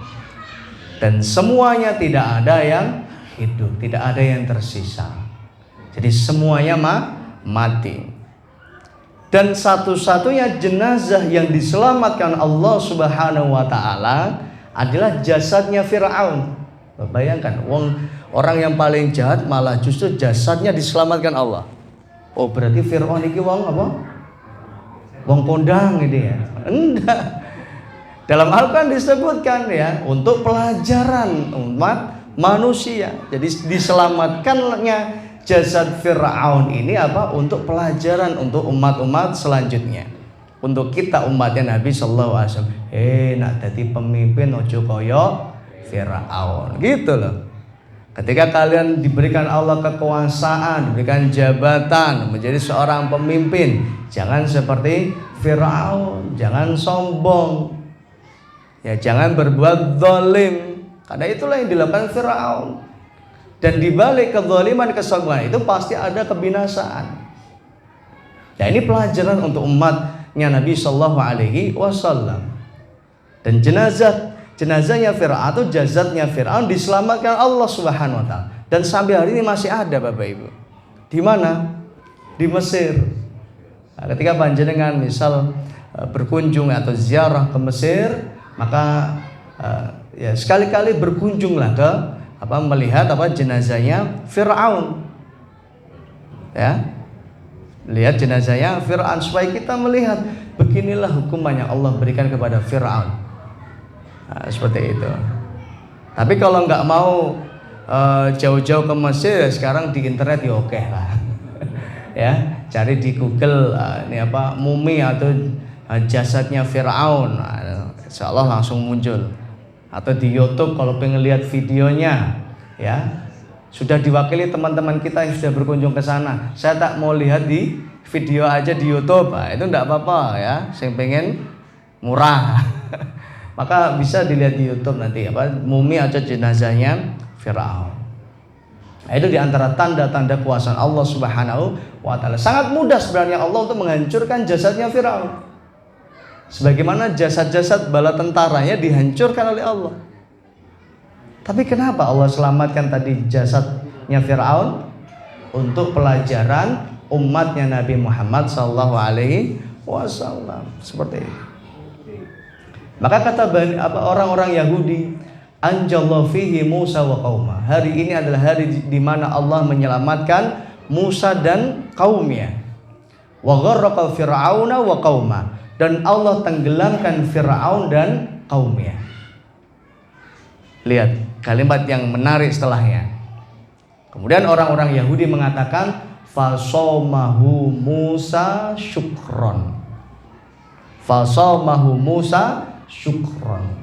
Dan semuanya tidak ada yang hidup, tidak ada yang tersisa. Jadi semuanya mati. Dan satu-satunya jenazah yang diselamatkan Allah Subhanahu wa taala adalah jasadnya Firaun. Bayangkan, orang yang paling jahat malah justru jasadnya diselamatkan Allah. Oh berarti Fir'aun ini wong apa? Wong kondang ini ya? Enggak. Dalam Al-Quran disebutkan ya untuk pelajaran umat manusia. Jadi diselamatkannya jasad Fir'aun ini untuk pelajaran untuk umat-umat selanjutnya. Untuk kita umatnya Nabi Sallallahu Alaihi Wasallam. Nak jadi pemimpin ojo koyo Fir'aun. Gitu loh. Ketika kalian diberikan Allah kekuasaan, diberikan jabatan, menjadi seorang pemimpin, jangan seperti Firaun, jangan sombong, ya jangan berbuat zalim, karena itulah yang dilakukan Firaun. Dan dibalik kezaliman, kesombongan itu pasti ada kebinasaan. Ya ini pelajaran untuk umatnya Nabi Sallallahu Alaihi Wasallam. Dan jenazahnya Fir'aun atau jasadnya Fir'aun diselamatkan Allah Subhanahu wa taala. Dan sampai hari ini masih ada Bapak Ibu. Di mana? Di Mesir. Nah, ketika panjenengan misal berkunjung atau ziarah ke Mesir, maka ya sekali-kali berkunjunglah ke melihat jenazahnya Fir'aun. Ya. Lihat jenazahnya Fir'aun supaya kita melihat beginilah hukuman yang Allah berikan kepada Fir'aun. Nah, seperti itu. Tapi kalau nggak mau jauh-jauh ke Mesir, sekarang di internet ya oke lah. Ya, cari di Google ini mumi atau jasadnya Firaun, insya Allah langsung muncul. Atau di YouTube kalau pengen lihat videonya, ya sudah diwakili teman-teman kita yang sudah berkunjung ke sana. Saya tak mau lihat di video aja di YouTube, itu enggak apa-apa ya. Saya pengen murah. Maka bisa dilihat di YouTube nanti mumi atau jenazahnya Firaun. Nah, itu diantara tanda-tanda kuasa Allah Subhanahu wa taala. Sangat mudah sebenarnya Allah untuk menghancurkan jasadnya Firaun. Sebagaimana jasad-jasad bala tentaranya dihancurkan oleh Allah. Tapi kenapa Allah selamatkan tadi jasadnya Firaun? Untuk pelajaran umatnya Nabi Muhammad sallallahu alaihi wasallam. Seperti itu. Maka kata orang-orang Yahudi, anjallahu fihi Musa wa qauma. Hari ini adalah hari di mana Allah menyelamatkan Musa dan kaumnya. Wa gharraqa fir'auna wa qauma, dan Allah tenggelamkan Fir'aun dan kaumnya. Lihat kalimat yang menarik setelahnya. Kemudian orang-orang Yahudi mengatakan fasomahu Musa syukron. Fasomahu Musa syukron.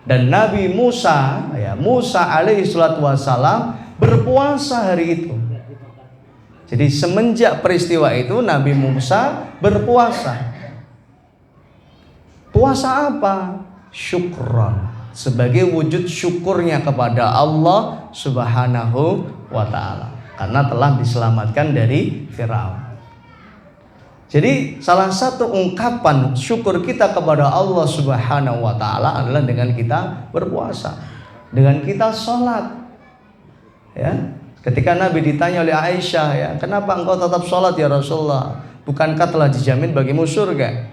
Dan Nabi Musa, Musa alaihi salatu wassalam berpuasa hari itu. Jadi semenjak peristiwa itu Nabi Musa berpuasa. Puasa apa? Syukron. Sebagai wujud syukurnya kepada Allah Subhanahu wa ta'ala, karena telah diselamatkan dari Firaun. Jadi salah satu ungkapan syukur kita kepada Allah Subhanahu wa ta'ala adalah dengan kita berpuasa, dengan kita sholat. Ya, ketika Nabi ditanya oleh Aisyah, kenapa engkau tetap sholat ya Rasulullah? Bukankah telah dijamin bagimu surga?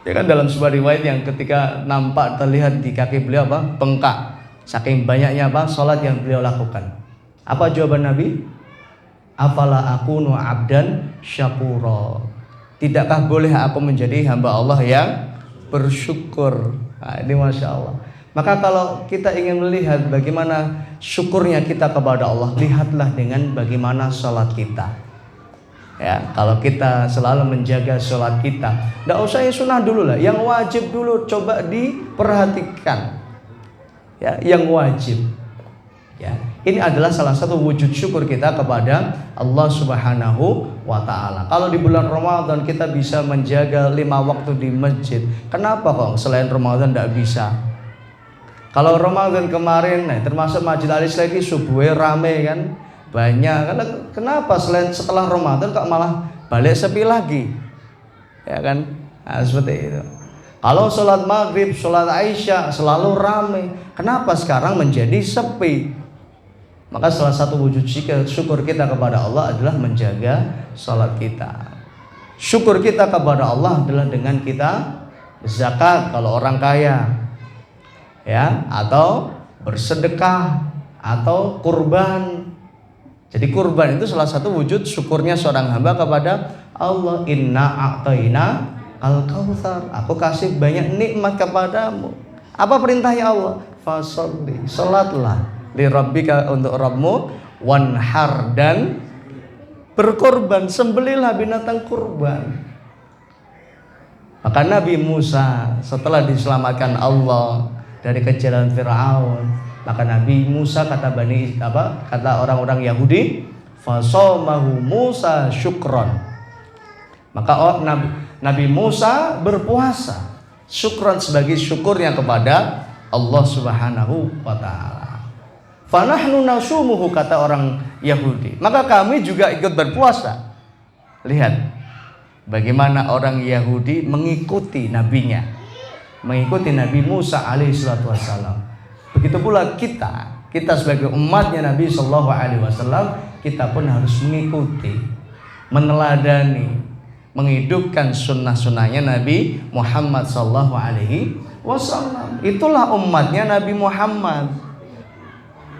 Ya kan, dalam sebuah riwayat yang ketika nampak terlihat di kaki beliau bengkak, saking banyaknya sholat yang beliau lakukan. Apa jawaban Nabi? Afala akunu abdan syakura. Tidakkah boleh aku menjadi hamba Allah yang bersyukur? Nah, ini Masya Allah. Maka kalau kita ingin melihat bagaimana syukurnya kita kepada Allah, lihatlah dengan bagaimana sholat kita. Ya, kalau kita selalu menjaga sholat kita, tidak usah yang sunnah dulu lah, yang wajib dulu coba diperhatikan. Ya, yang wajib. Ya, ini adalah salah satu wujud syukur kita kepada Allah Subhanahu wa ta'ala. Kalau di bulan Ramadan kita bisa menjaga 5 waktu di masjid, kenapa kok selain Ramadan tidak bisa? Kalau Ramadan kemarin, termasuk Masjid Al-Islam lagi subuhnya rame kan, banyak. Kenapa setelah Ramadan kok malah balik sepi lagi? Ya kan? Nah, seperti itu. Kalau sholat maghrib, sholat Aisyah selalu ramai, kenapa sekarang menjadi sepi? Maka salah satu wujud syukur kita kepada Allah adalah menjaga sholat kita. Syukur kita kepada Allah adalah dengan kita zakat kalau orang kaya, ya, atau bersedekah, atau kurban. Jadi kurban itu salah satu wujud syukurnya seorang hamba kepada Allah. Inna a'tayna al-kautsar. Aku kasih banyak nikmat kepadamu. Apa perintahnya Allah? Fasholli, salatlah li rabbika, untuk Rabbmu, wanhar, dan berkorban, sembelihlah binatang kurban. Maka Nabi Musa setelah diselamatkan Allah dari kejaran Firaun, maka Nabi Musa kata orang-orang Yahudi, fasomahu Musa syukron. Maka Nabi Musa berpuasa syukron, sebagai syukurnya kepada Allah Subhanahu wa ta'ala. Fanahnu nasumuhu, kata orang Yahudi, maka kami juga ikut berpuasa. Lihat bagaimana orang Yahudi mengikuti nabinya, mengikuti Nabi Musa alaihissalatu wassalam. Begitu pula kita sebagai umatnya Nabi sallallahu alaihi wasallam, kita pun harus mengikuti, meneladani, menghidupkan sunnah-sunnahnya Nabi Muhammad sallallahu alaihi wasallam. Itulah umatnya Nabi Muhammad.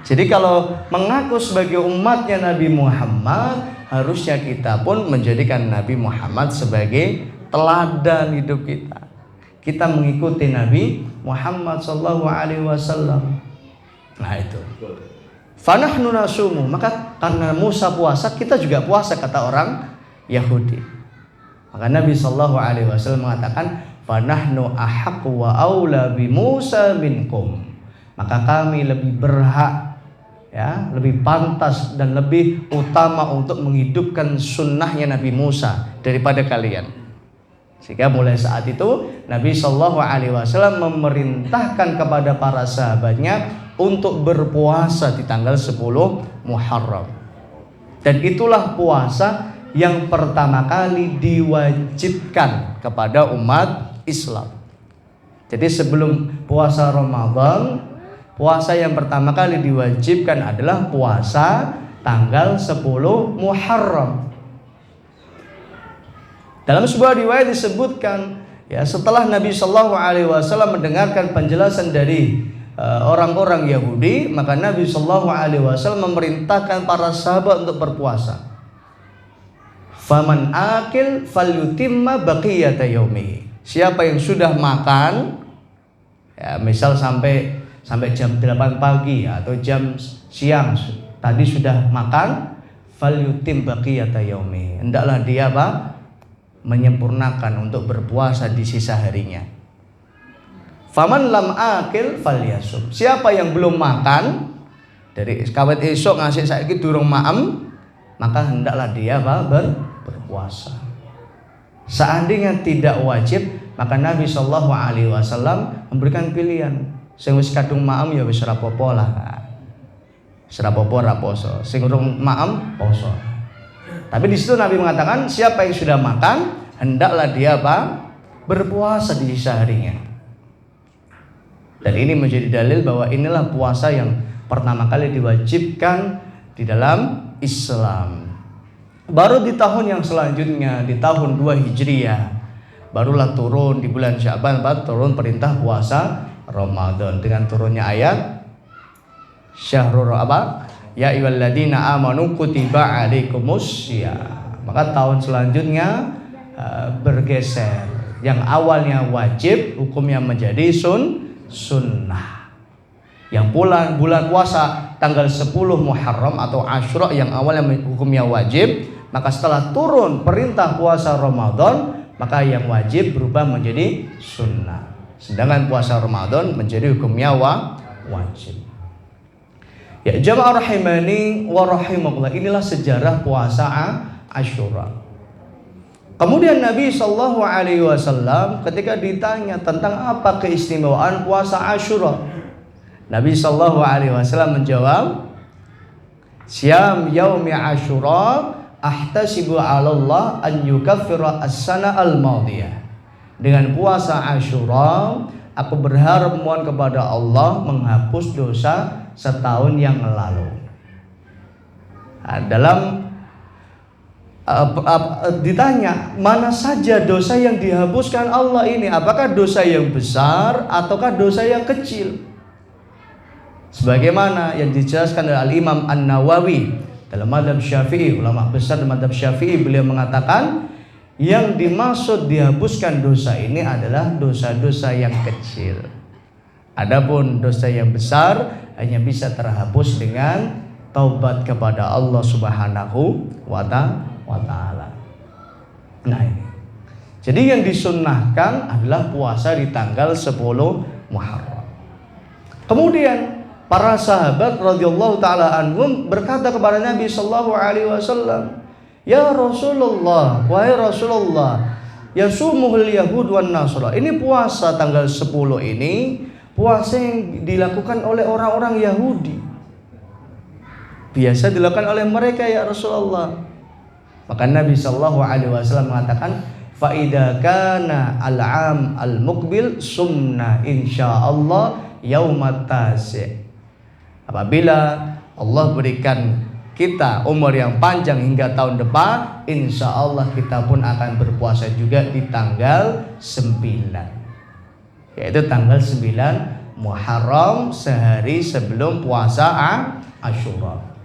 Jadi kalau mengaku sebagai umatnya Nabi Muhammad, harusnya kita pun menjadikan Nabi Muhammad sebagai teladan hidup kita. Kita mengikuti Nabi Muhammad sallallahu alaihi wasallam. Nah itu. Fanahnu nasumu, maka karena Musa puasa, kita juga puasa, kata orang Yahudi. Maka Nabi sallallahu alaihi wasallam mengatakan, fanahnu ahaqqu wa aula bi Musa minkum. Maka kami lebih berhak, ya, lebih pantas dan lebih utama untuk menghidupkan sunnahnya Nabi Musa daripada kalian. Sehingga mulai saat itu Nabi Shallallahu Alaihi Wasallam memerintahkan kepada para sahabatnya untuk berpuasa di tanggal 10 Muharram. Dan itulah puasa yang pertama kali diwajibkan kepada umat Islam. Jadi sebelum puasa Ramadan, puasa yang pertama kali diwajibkan adalah puasa tanggal 10 Muharram. Dalam sebuah riwayat disebutkan Ya, setelah Nabi Shallallahu Alaihi Wasallam mendengarkan penjelasan dari orang-orang Yahudi, maka Nabi Shallallahu Alaihi Wasallam memerintahkan para sahabat untuk berpuasa. Faman akil falyutimma baqiyata yaumihi. Siapa yang sudah makan, ya, misal sampai jam 8 pagi atau jam siang tadi sudah makan, falyutim baqiyata yaumihi. Hendaklah dia apa? Menyempurnakan untuk berpuasa di sisa harinya. Faman lam akil falyasum. Siapa yang belum makan dari kawit esok ngasih saiki durung maem, maka hendaklah dia berpuasa. Seandainya tidak wajib, maka Nabi Shallallahu Alaihi Wasallam memberikan pilihan. Sing wis kadung maem ya wis ora apa-apa lah. Wis ora apa-apa ora poso. Sing urung maem poso. Tapi di situ Nabi mengatakan siapa yang sudah makan hendaklah dia berpuasa di sisa harinya. Dan ini menjadi dalil bahwa inilah puasa yang pertama kali diwajibkan di dalam Islam. Baru di tahun yang selanjutnya, di tahun 2 Hijriah, barulah turun di bulan Sya'ban turun perintah puasa Ramadan dengan turunnya ayat Syahrul Ya ayyuhalladzina amanu kutiba alaikumus syiyam. Maka tahun selanjutnya bergeser. Yang awalnya wajib hukumnya menjadi sunnah. Yang bulan puasa tanggal 10 Muharram atau Asyura yang awalnya hukumnya wajib, maka setelah turun perintah puasa Ramadan, maka yang wajib berubah menjadi sunnah. Sedangkan puasa Ramadan menjadi hukumnya wajib. Ya, jamaah rahimani wa rahimakumullah, inilah sejarah puasa Asyura. Kemudian Nabi Shallallahu Alaihi Wasallam ketika ditanya tentang apa keistimewaan puasa Asyura, Nabi Shallallahu Alaihi Wasallam menjawab, "Syam yaumi Asyura ahtasibu 'ala Allah an yukaffira as-sana al-madiyah." Dengan puasa Asyura, aku berharap mohon kepada Allah menghapus dosa setahun yang lalu. Ditanya mana saja dosa yang dihapuskan Allah ini, apakah dosa yang besar ataukah dosa yang kecil? Sebagaimana yang dijelaskan oleh Al-Imam An-Nawawi dalam mazhab Syafi'i, ulama besar dalam mazhab Syafi'i, beliau mengatakan yang dimaksud dihapuskan dosa ini adalah dosa-dosa yang kecil. Adapun dosa yang besar hanya bisa terhapus dengan taubat kepada Allah Subhanahu wa Ta'ala. Nah ini. Jadi yang disunnahkan adalah puasa di tanggal 10 Muharram. Kemudian para sahabat radhiyallahu taala anhum berkata kepada Nabi sallallahu alaihi wasallam, "Ya Rasulullah, wahai Rasulullah, yasumuhul yahud wan nasara." Ini puasa tanggal 10 ini puasa yang dilakukan oleh orang-orang Yahudi. Biasa dilakukan oleh mereka ya Rasulullah. Maka Nabi Shallallahu Alaihi Wasallam mengatakan, fa idza kana al-am al-muqbil sumna insyaallah yaumat tasi'. Apabila Allah berikan kita umur yang panjang hingga tahun depan, insyaallah kita pun akan berpuasa juga di tanggal 9. Yaitu tanggal 9 Muharram, sehari sebelum puasa Asyura.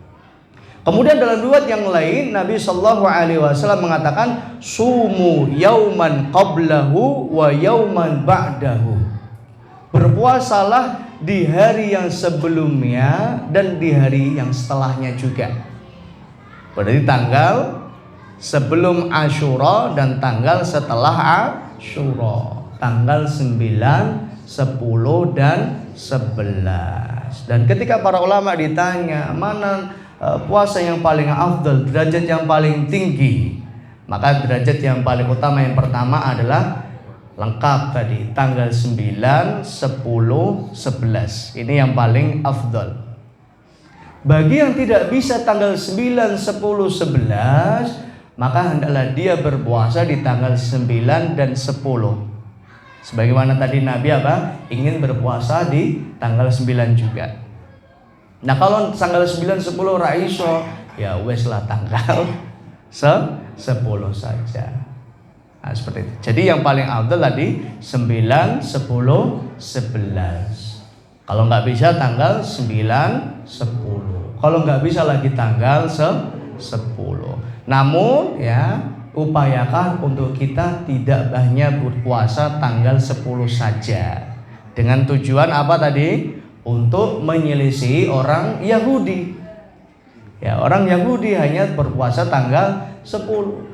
Kemudian dalam riwayat yang lain Nabi Shallallahu Alaihi Wasallam mengatakan, sumu yauman qablahu wa yauman ba'dahu. Berpuasalah di hari yang sebelumnya dan di hari yang setelahnya juga. Berarti tanggal sebelum Asyura dan tanggal setelah Asyura. Tanggal 9, 10 dan 11. Dan ketika para ulama ditanya mana puasa yang paling afdal, derajat yang paling tinggi, maka derajat yang paling utama yang pertama adalah lengkap tadi, tanggal 9, 10, 11. Ini yang paling afdal. Bagi yang tidak bisa tanggal 9, 10, 11, maka hendaklah dia berpuasa di tanggal 9 dan 10. Sebagaimana tadi Nabi ingin berpuasa di tanggal 9 juga. Nah kalau tanggal 9, 10 raiso, ya wes lah tanggal 10 saja. Nah, seperti itu. Jadi yang paling afdal tadi 9, 10, 11. Kalau nggak bisa tanggal 9, 10. Kalau nggak bisa lagi tanggal 10. Namun ya, upayakan untuk kita tidak hanya berpuasa tanggal 10 saja. Dengan tujuan apa tadi? Untuk menyelisihi orang Yahudi. Ya, orang Yahudi hanya berpuasa tanggal 10.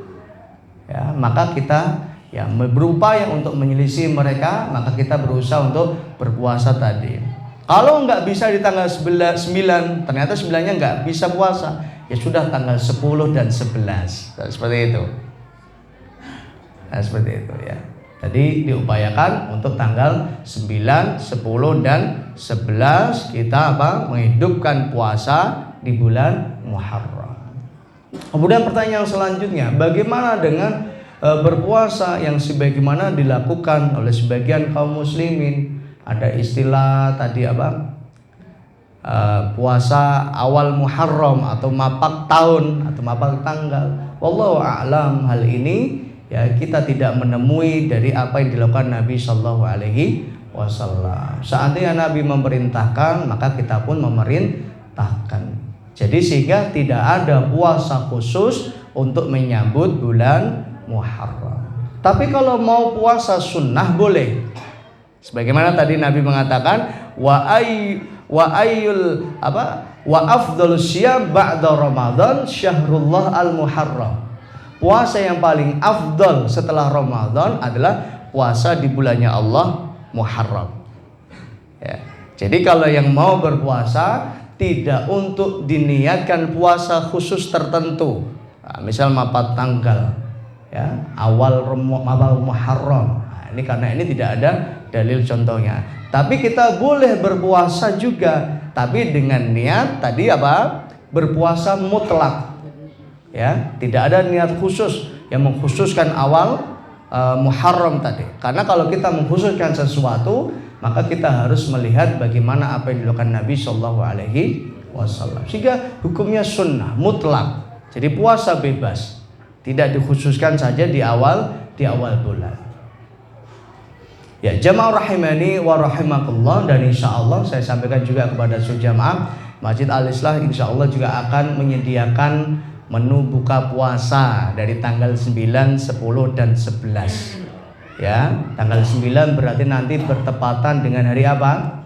Ya, maka kita ya berupaya untuk menyelisih mereka, maka kita berusaha untuk berpuasa tadi. Kalau nggak bisa di tanggal 9, ternyata 9-nya nggak bisa puasa, ya sudah tanggal 10 dan 11. Nah, seperti itu. Nah, seperti itu ya. Jadi diupayakan untuk tanggal 9, 10 dan 11 kita menghidupkan puasa di bulan Muharram. Kemudian pertanyaan selanjutnya, bagaimana dengan berpuasa yang sebagaimana dilakukan oleh sebagian kaum muslimin? Ada istilah tadi puasa awal Muharram atau mapak tahun atau mapak tanggal. Wallahu a'lam, hal ini ya kita tidak menemui dari apa yang dilakukan Nabi Shallallahu Alaihi Wasallam. Seandainya Nabi memerintahkan, maka kita pun memerintahkan. Jadi sehingga tidak ada puasa khusus untuk menyambut bulan Muharram. Tapi kalau mau puasa sunnah boleh. Sebagaimana tadi Nabi mengatakan wa afdhalus syiyam ba'da Ramadan syahrullah al-Muharram. Puasa yang paling afdal setelah Ramadan adalah puasa di bulannya Allah Muharram. Ya. Jadi kalau yang mau berpuasa tidak untuk diniatkan puasa khusus tertentu. Nah, misal mapat tanggal ya, awal Muharram. Nah, ini karena ini tidak ada dalil contohnya. Tapi kita boleh berpuasa juga, tapi dengan niat tadi berpuasa mutlak. Ya, tidak ada niat khusus yang mengkhususkan awal Muharram tadi. Karena kalau kita mengkhususkan sesuatu, maka kita harus melihat bagaimana apa yang dilakukan Nabi Shallallahu Alaihi Wasallam. Sehingga hukumnya sunnah mutlak. Jadi puasa bebas, tidak dikhususkan saja di awal bulan. Ya, jamaah rahimani wa rahimakumullah, dan insya Allah saya sampaikan juga kepada seluruh jamaah Masjid Al-Islah, insya Allah juga akan menyediakan menu buka puasa dari tanggal 9, 10 dan 11. Ya, tanggal 9 berarti nanti bertepatan dengan hari apa?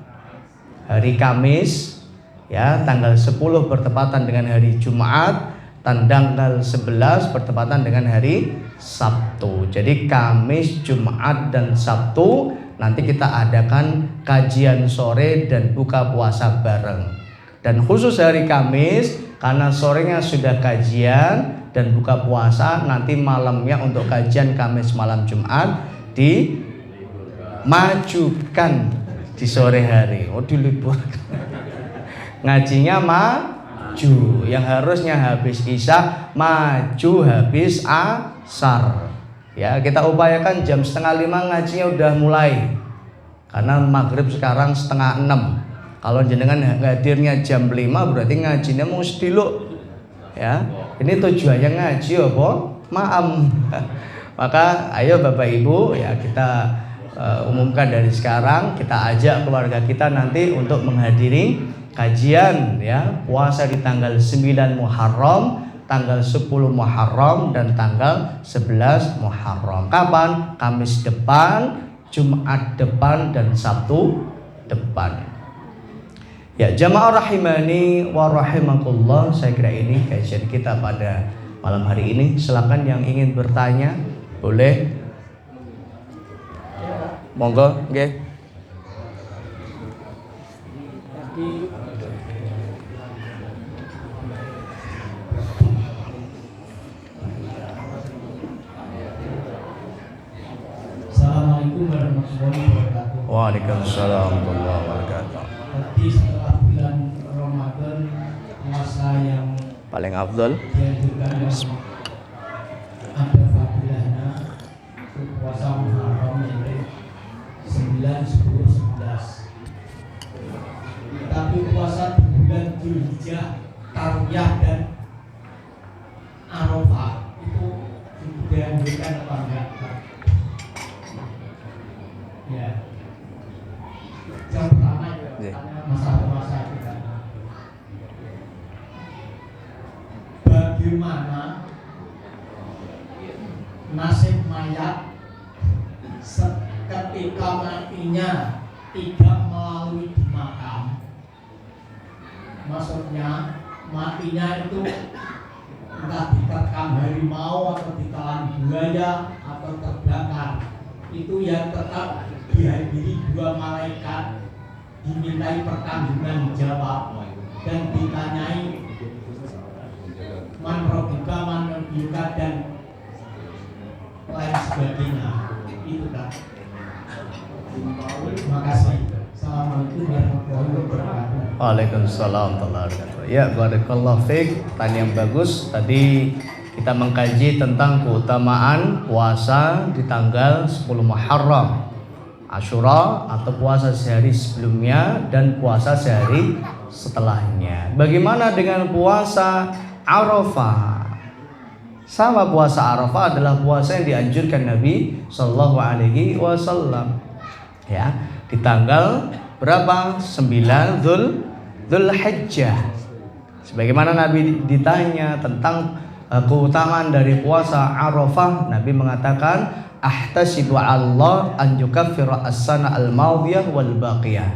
Hari Kamis. Ya, tanggal 10 bertepatan dengan hari Jumat, dan tanggal 11 bertepatan dengan hari Sabtu. Jadi Kamis, Jumat dan Sabtu nanti kita adakan kajian sore dan buka puasa bareng. Dan khusus hari Kamis karena sorenya sudah kajian dan buka puasa, nanti malamnya untuk kajian Kamis malam Jumat dimajukan di sore hari. Oh, diliburkan. Ngajinya maju, yang harusnya habis Isya maju habis Asar. Ya, kita upayakan jam 4:30 ngajinya udah mulai. Karena maghrib sekarang 5:30. Kalau jenengan hadirnya jam 5 berarti ngajinya mau sediluk. Ya, ini tujuannya ngaji apa? Maam. Maka ayo Bapak Ibu ya, kita umumkan dari sekarang, kita ajak keluarga kita nanti untuk menghadiri kajian ya puasa di tanggal 9 Muharram, tanggal 10 Muharram dan tanggal 11 Muharram. Kapan? Kamis depan, Jumat depan dan Sabtu depan. Ya, jamaah rahimani wa rahimakumullah, saya kira ini kajian kita pada malam hari ini. Silakan yang ingin bertanya boleh. Monggo, nggih. Assalamualaikum warahmatullahi wabarakatuh. Waalaikumsalam warahmatullahi wabarakatuh. Tadi setelah bulan Ramadan, puasa yang Paling afdal dianjurkan ada fadilahnya puasa Muharram, yaitu 9, 10, 11. Tapi puasa di bulan Dzulhijjah, Tarwiyah dan Arafah itu dianjurkan apa enggak? bagaimana nasib mayat ketika matinya tidak melalui di makam. Maksudnya matinya itu entah diterkam harimau atau ditelan buaya atau terbakar, itu ya tetap dihadiri dua malaikat, dimintai pertanggungan jawab dan ditanyai man rabbuka, man nabiyuka, dan lain sebagainya. Itu kan. Terima kasih. Assalamualaikum warahmatullahi wabarakatuh. Waalaikumsalam warahmatullahi wabarakatuh. Ya, barakallahu fiik. Tanya yang bagus. Tadi kita mengkaji tentang keutamaan puasa di tanggal 10 Muharram, Asyura atau puasa sehari sebelumnya dan puasa sehari setelahnya. Bagaimana dengan puasa Arafah? Sama, puasa Arafah adalah puasa yang dianjurkan Nabi Shallallahu Alaihi Wasallam. Ya, di tanggal berapa? 9 Dzulhijjah. Sebagaimana Nabi ditanya tentang keutamaan dari puasa Arafah, Nabi mengatakan, ahtasibu Allah an yukaffira as-sana al-madiyah wal baqiyah.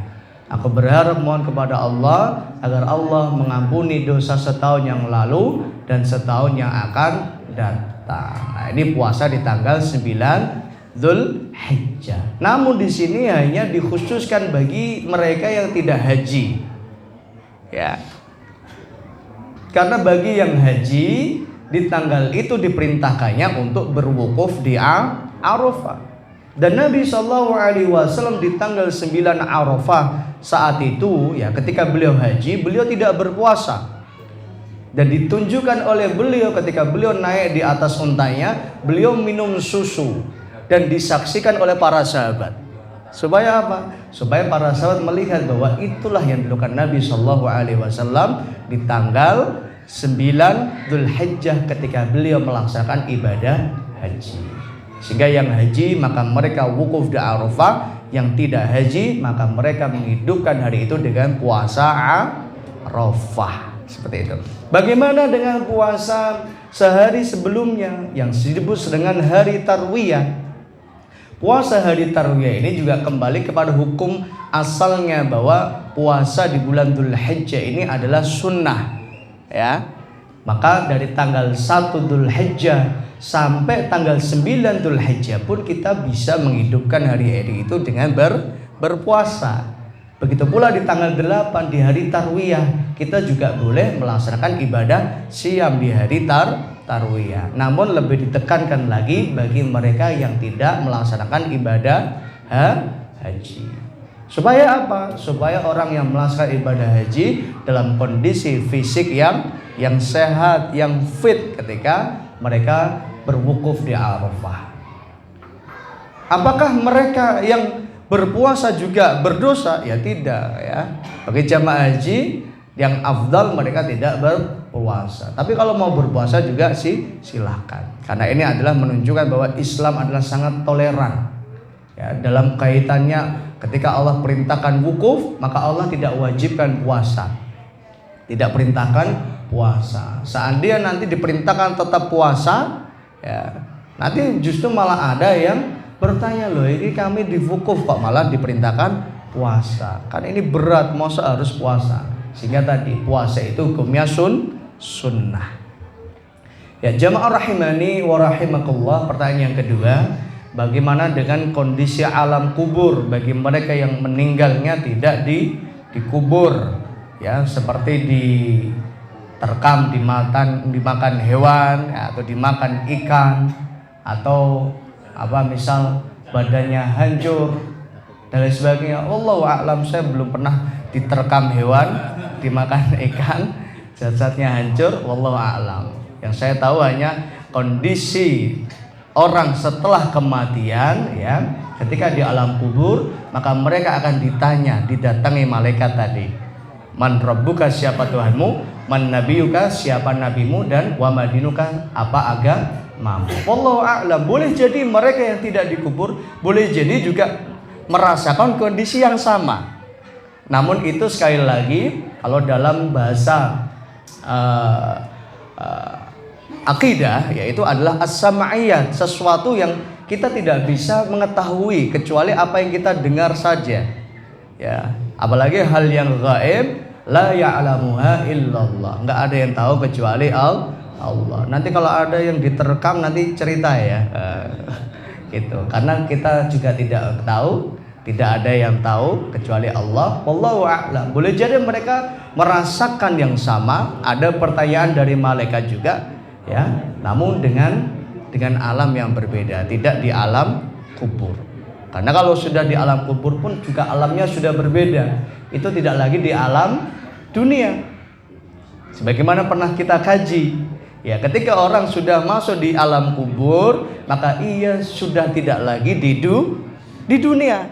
Aku berharap, mohon kepada Allah agar Allah mengampuni dosa setahun yang lalu dan setahun yang akan datang. Nah, ini puasa di tanggal 9 Dzulhijjah. Namun di sini hanya dikhususkan bagi mereka yang tidak haji. Ya. Karena bagi yang haji di tanggal itu diperintahkannya untuk berwukuf di Arafah. Dan Nabi SAW di tanggal 9 Arafah saat itu, ya, ketika beliau haji, beliau tidak berpuasa. Dan ditunjukkan oleh beliau ketika beliau naik di atas untanya, beliau minum susu. Dan disaksikan oleh para sahabat. Supaya apa? Supaya para sahabat melihat bahwa itulah yang dilakukan Nabi SAW di tanggal 9 Dzulhijjah ketika beliau melaksanakan ibadah haji. Sehingga yang haji maka mereka wukuf di Arafah, yang tidak haji maka mereka menghidupkan hari itu dengan puasa Arafah. Seperti itu. Bagaimana dengan puasa sehari sebelumnya yang disebut dengan hari Tarwiyah? Puasa hari Tarwiyah ini juga kembali kepada hukum asalnya bahwa puasa di bulan Dzulhijjah ini adalah sunnah, ya. Maka dari tanggal 1 Dzulhijjah sampai tanggal 9 Dzulhijjah pun kita bisa menghidupkan hari-hari itu dengan berpuasa. Begitu pula di tanggal 8 di hari Tarwiyah kita juga boleh melaksanakan ibadah siam di hari Tarwiyah. Namun lebih ditekankan lagi bagi mereka yang tidak melaksanakan ibadah haji. Supaya apa? Supaya orang yang melaksanakan ibadah haji dalam kondisi fisik yang sehat, yang fit ketika mereka berwukuf di Arafah. Apakah mereka yang berpuasa juga berdosa? Ya tidak, ya. Bagi jamaah haji yang afdal mereka tidak berpuasa. Tapi kalau mau berpuasa juga silahkan. Karena ini adalah menunjukkan bahwa Islam adalah sangat toleran. Ya, dalam kaitannya ketika Allah perintahkan wukuf, maka Allah tidak wajibkan puasa. Tidak perintahkan puasa. Seandainya nanti diperintahkan tetap puasa, ya, nanti justru malah ada yang bertanya, loh ini kami di wukuf kok malah diperintahkan puasa. Kan ini berat, masa harus puasa? Sehingga tadi puasa itu hukumnya sunnah. Ya, jamaah rahimani wa rahimakumullah. Pertanyaan yang kedua, bagaimana dengan kondisi alam kubur bagi mereka yang meninggalnya tidak dikubur, ya, seperti diterkam dimakan hewan, ya, atau dimakan ikan, atau misal badannya hancur dan lain sebagainya. Wallahu a'lam, saya belum pernah diterkam hewan, dimakan ikan, jasadnya hancur. Wallahu a'lam. Yang saya tahu hanya kondisi orang setelah kematian, ya, ketika di alam kubur, maka mereka akan ditanya, didatangi malaikat tadi. Man rabbuka, siapa Tuhanmu? Man nabiyuka, siapa nabimu? Dan wa madinuka, apa agamamu? Wallahu a'lam. Boleh jadi mereka yang tidak dikubur, boleh jadi juga merasakan kondisi yang sama. Namun itu sekali lagi, kalau dalam bahasa Akidah yaitu adalah as-sam'iyah, sesuatu yang kita tidak bisa mengetahui kecuali apa yang kita dengar saja. Ya, apalagi hal yang gaib, la ya'lamuha illallah. Enggak ada yang tahu kecuali Allah. Nanti kalau ada yang diterkam nanti cerita ya. Gitu. Karena kita juga tidak tahu, tidak ada yang tahu kecuali Allah. Wallahu a'lam. Boleh jadi mereka merasakan yang sama, ada pertanyaan dari malaikat juga, ya. Namun dengan alam yang berbeda, tidak di alam kubur. Karena kalau sudah di alam kubur pun juga alamnya sudah berbeda. Itu tidak lagi di alam dunia. Sebagaimana pernah kita kaji, ya, ketika orang sudah masuk di alam kubur, maka ia sudah tidak lagi di dunia.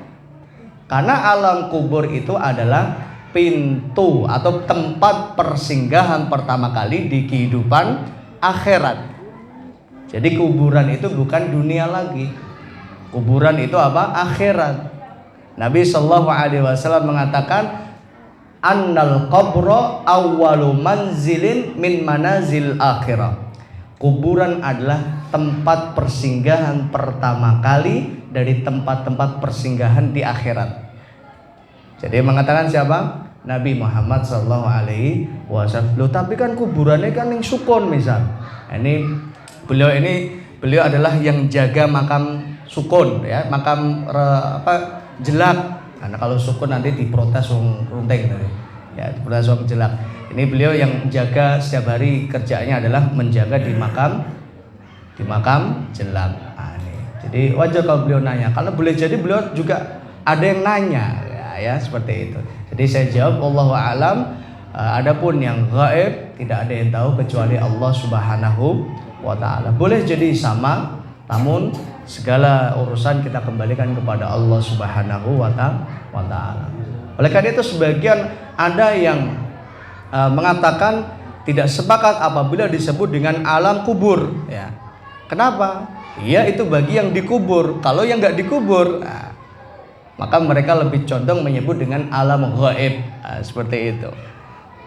Karena alam kubur itu adalah pintu atau tempat persinggahan pertama kali di kehidupan akhirat. Jadi kuburan itu bukan dunia lagi. Kuburan itu apa? Akhirat. Nabi Shallallahu Alaihi Wasallam mengatakan, annal qabra awwalu manzilin min manazil akhirah. Kuburan adalah tempat persinggahan pertama kali dari tempat-tempat persinggahan di akhirat. Jadi mengatakan siapa? Nabi Muhammad Sallallahu Alaihi Wasallam. Loh, tapi kan kuburannya kan yang sukun misal. Ini beliau adalah yang jaga makam sukun, ya, makam jelak. Karena kalau sukun nanti diprotes runting, ya, diprotes jelak. Ini beliau yang jaga setiap hari, kerjaannya adalah menjaga di makam jelak. Jadi wajar kalau beliau nanya. Kalau boleh jadi beliau juga ada yang nanya. Ya, seperti itu. Jadi saya jawab wallahu a'lam. Adapun yang gaib tidak ada yang tahu kecuali Allah Subhanahu wa taala. Boleh jadi sama, namun segala urusan kita kembalikan kepada Allah Subhanahu wa taala. Oleh karena itu sebagian ada yang mengatakan tidak sepakat apabila disebut dengan alam kubur, ya. Kenapa? Iya, itu bagi yang dikubur. Kalau yang nggak dikubur, maka mereka lebih condong menyebut dengan alam gaib, seperti itu.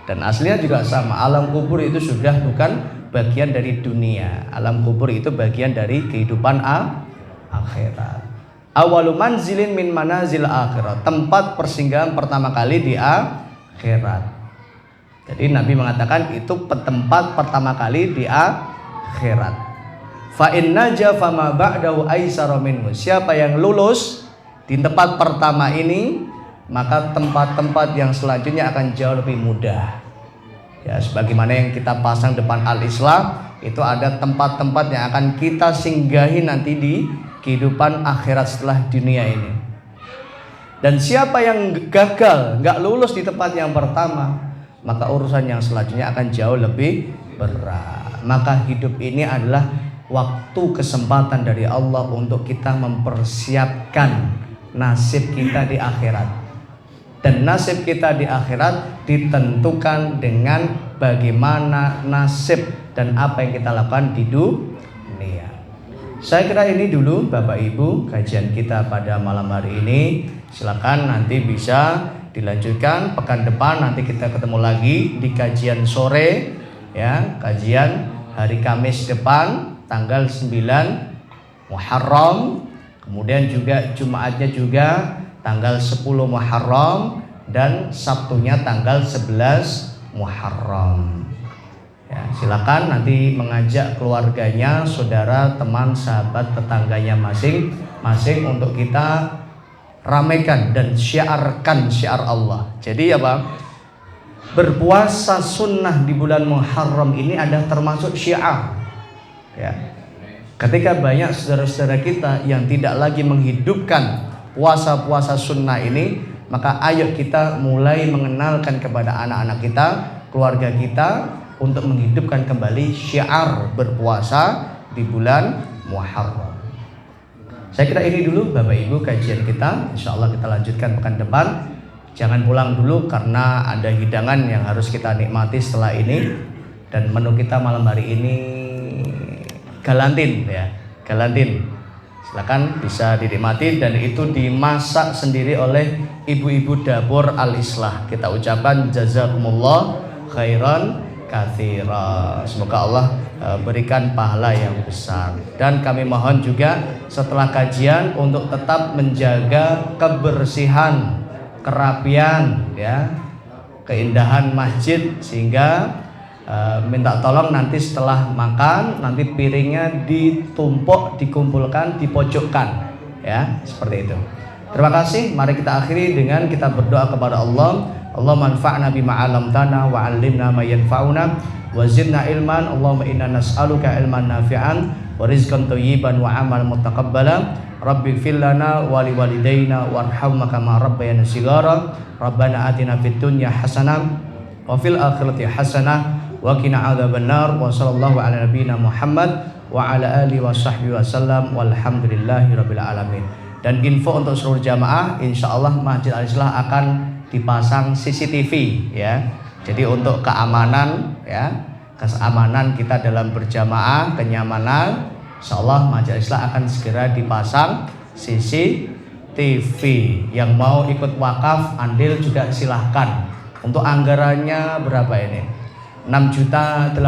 Dan aslinya juga sama, alam kubur itu sudah bukan bagian dari dunia. Alam kubur itu bagian dari kehidupan akhirat. Awalu manzilin min manazil akhirat, tempat persinggahan pertama kali di akhirat. Jadi Nabi mengatakan itu tempat pertama kali di akhirat. Fa in naja fama ba'dahu aisara minhu. Siapa yang lulus di tempat pertama ini, maka tempat-tempat yang selanjutnya akan jauh lebih mudah. Ya, sebagaimana yang kita pasang depan Al-Islam, itu ada tempat-tempat yang akan kita singgahi nanti di kehidupan akhirat setelah dunia ini. Dan siapa yang gagal, nggak lulus di tempat yang pertama, maka urusan yang selanjutnya akan jauh lebih berat. Maka hidup ini adalah waktu kesempatan dari Allah untuk kita mempersiapkan nasib kita di akhirat. Dan nasib kita di akhirat ditentukan dengan bagaimana nasib dan apa yang kita lakukan di dunia. Saya kira ini dulu Bapak Ibu kajian kita pada malam hari ini. Silakan nanti bisa dilanjutkan pekan depan, nanti kita ketemu lagi di kajian sore, ya, kajian hari Kamis depan tanggal 9 Muharram. Kemudian juga Jumatnya juga tanggal 10 Muharram dan Sabtunya tanggal 11 Muharram. Ya, silakan nanti mengajak keluarganya, saudara, teman, sahabat, tetangganya masing-masing untuk kita ramaikan dan syiarkan syiar Allah. Jadi apa? Berpuasa sunnah di bulan Muharram ini ada termasuk syiar. Ya. Ketika banyak saudara-saudara kita yang tidak lagi menghidupkan puasa-puasa sunnah ini, maka ayo kita mulai mengenalkan kepada anak-anak kita, keluarga kita, untuk menghidupkan kembali syiar berpuasa di bulan Muharram. Saya kira ini dulu Bapak Ibu kajian kita. Insya Allah kita lanjutkan pekan depan. Jangan pulang dulu karena ada hidangan yang harus kita nikmati setelah ini. Dan menu kita malam hari ini galantin, ya, galantin. Silakan bisa dinikmati dan itu dimasak sendiri oleh ibu-ibu dapur Al-Islah. Kita ucapkan jazakumullah khairan katsira. Semoga Allah berikan pahala yang besar. Dan kami mohon juga setelah kajian untuk tetap menjaga kebersihan, kerapian, ya, keindahan masjid, sehingga minta tolong nanti setelah makan nanti piringnya ditumpuk, dikumpulkan, dipojokkan, ya, seperti itu. Terima kasih. Mari kita akhiri dengan kita berdoa kepada Allah. Allahumma anfa'na bima 'allamtana wa 'allimna ma yanfa'una wa zidna ilman. Allahumma inna nas'aluka ilman nafi'an wa rizqan thayyiban wa 'amalan mutaqabbala. Rabbi ighfir lana wa liwalidayna warhamna kama rabbayana shighara. Rabbana atina fid dunya hasanah wa fil akhirati hasanah wa qina adzabannar. Wa sallallahu ala nabiyyina Muhammad wa ala alihi wa sahbihi wasallam walhamdulillahi rabbil alamin. Dan info untuk seluruh jamaah, insyaallah Masjid Al-Islah akan dipasang CCTV, ya. Jadi untuk keamanan, ya, keamanan kita dalam berjamaah, kenyamanan, insyaallah Masjid Al-Islah akan segera dipasang CCTV. Yang mau ikut wakaf andil juga silahkan. Untuk anggarannya berapa ini? 6.800.000,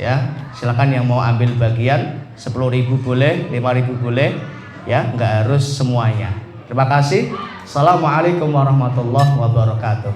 ya. Silahkan yang mau ambil bagian, 10.000 boleh, 5.000 boleh, ya, nggak harus semuanya. Terima kasih. Assalamualaikum warahmatullahi wabarakatuh.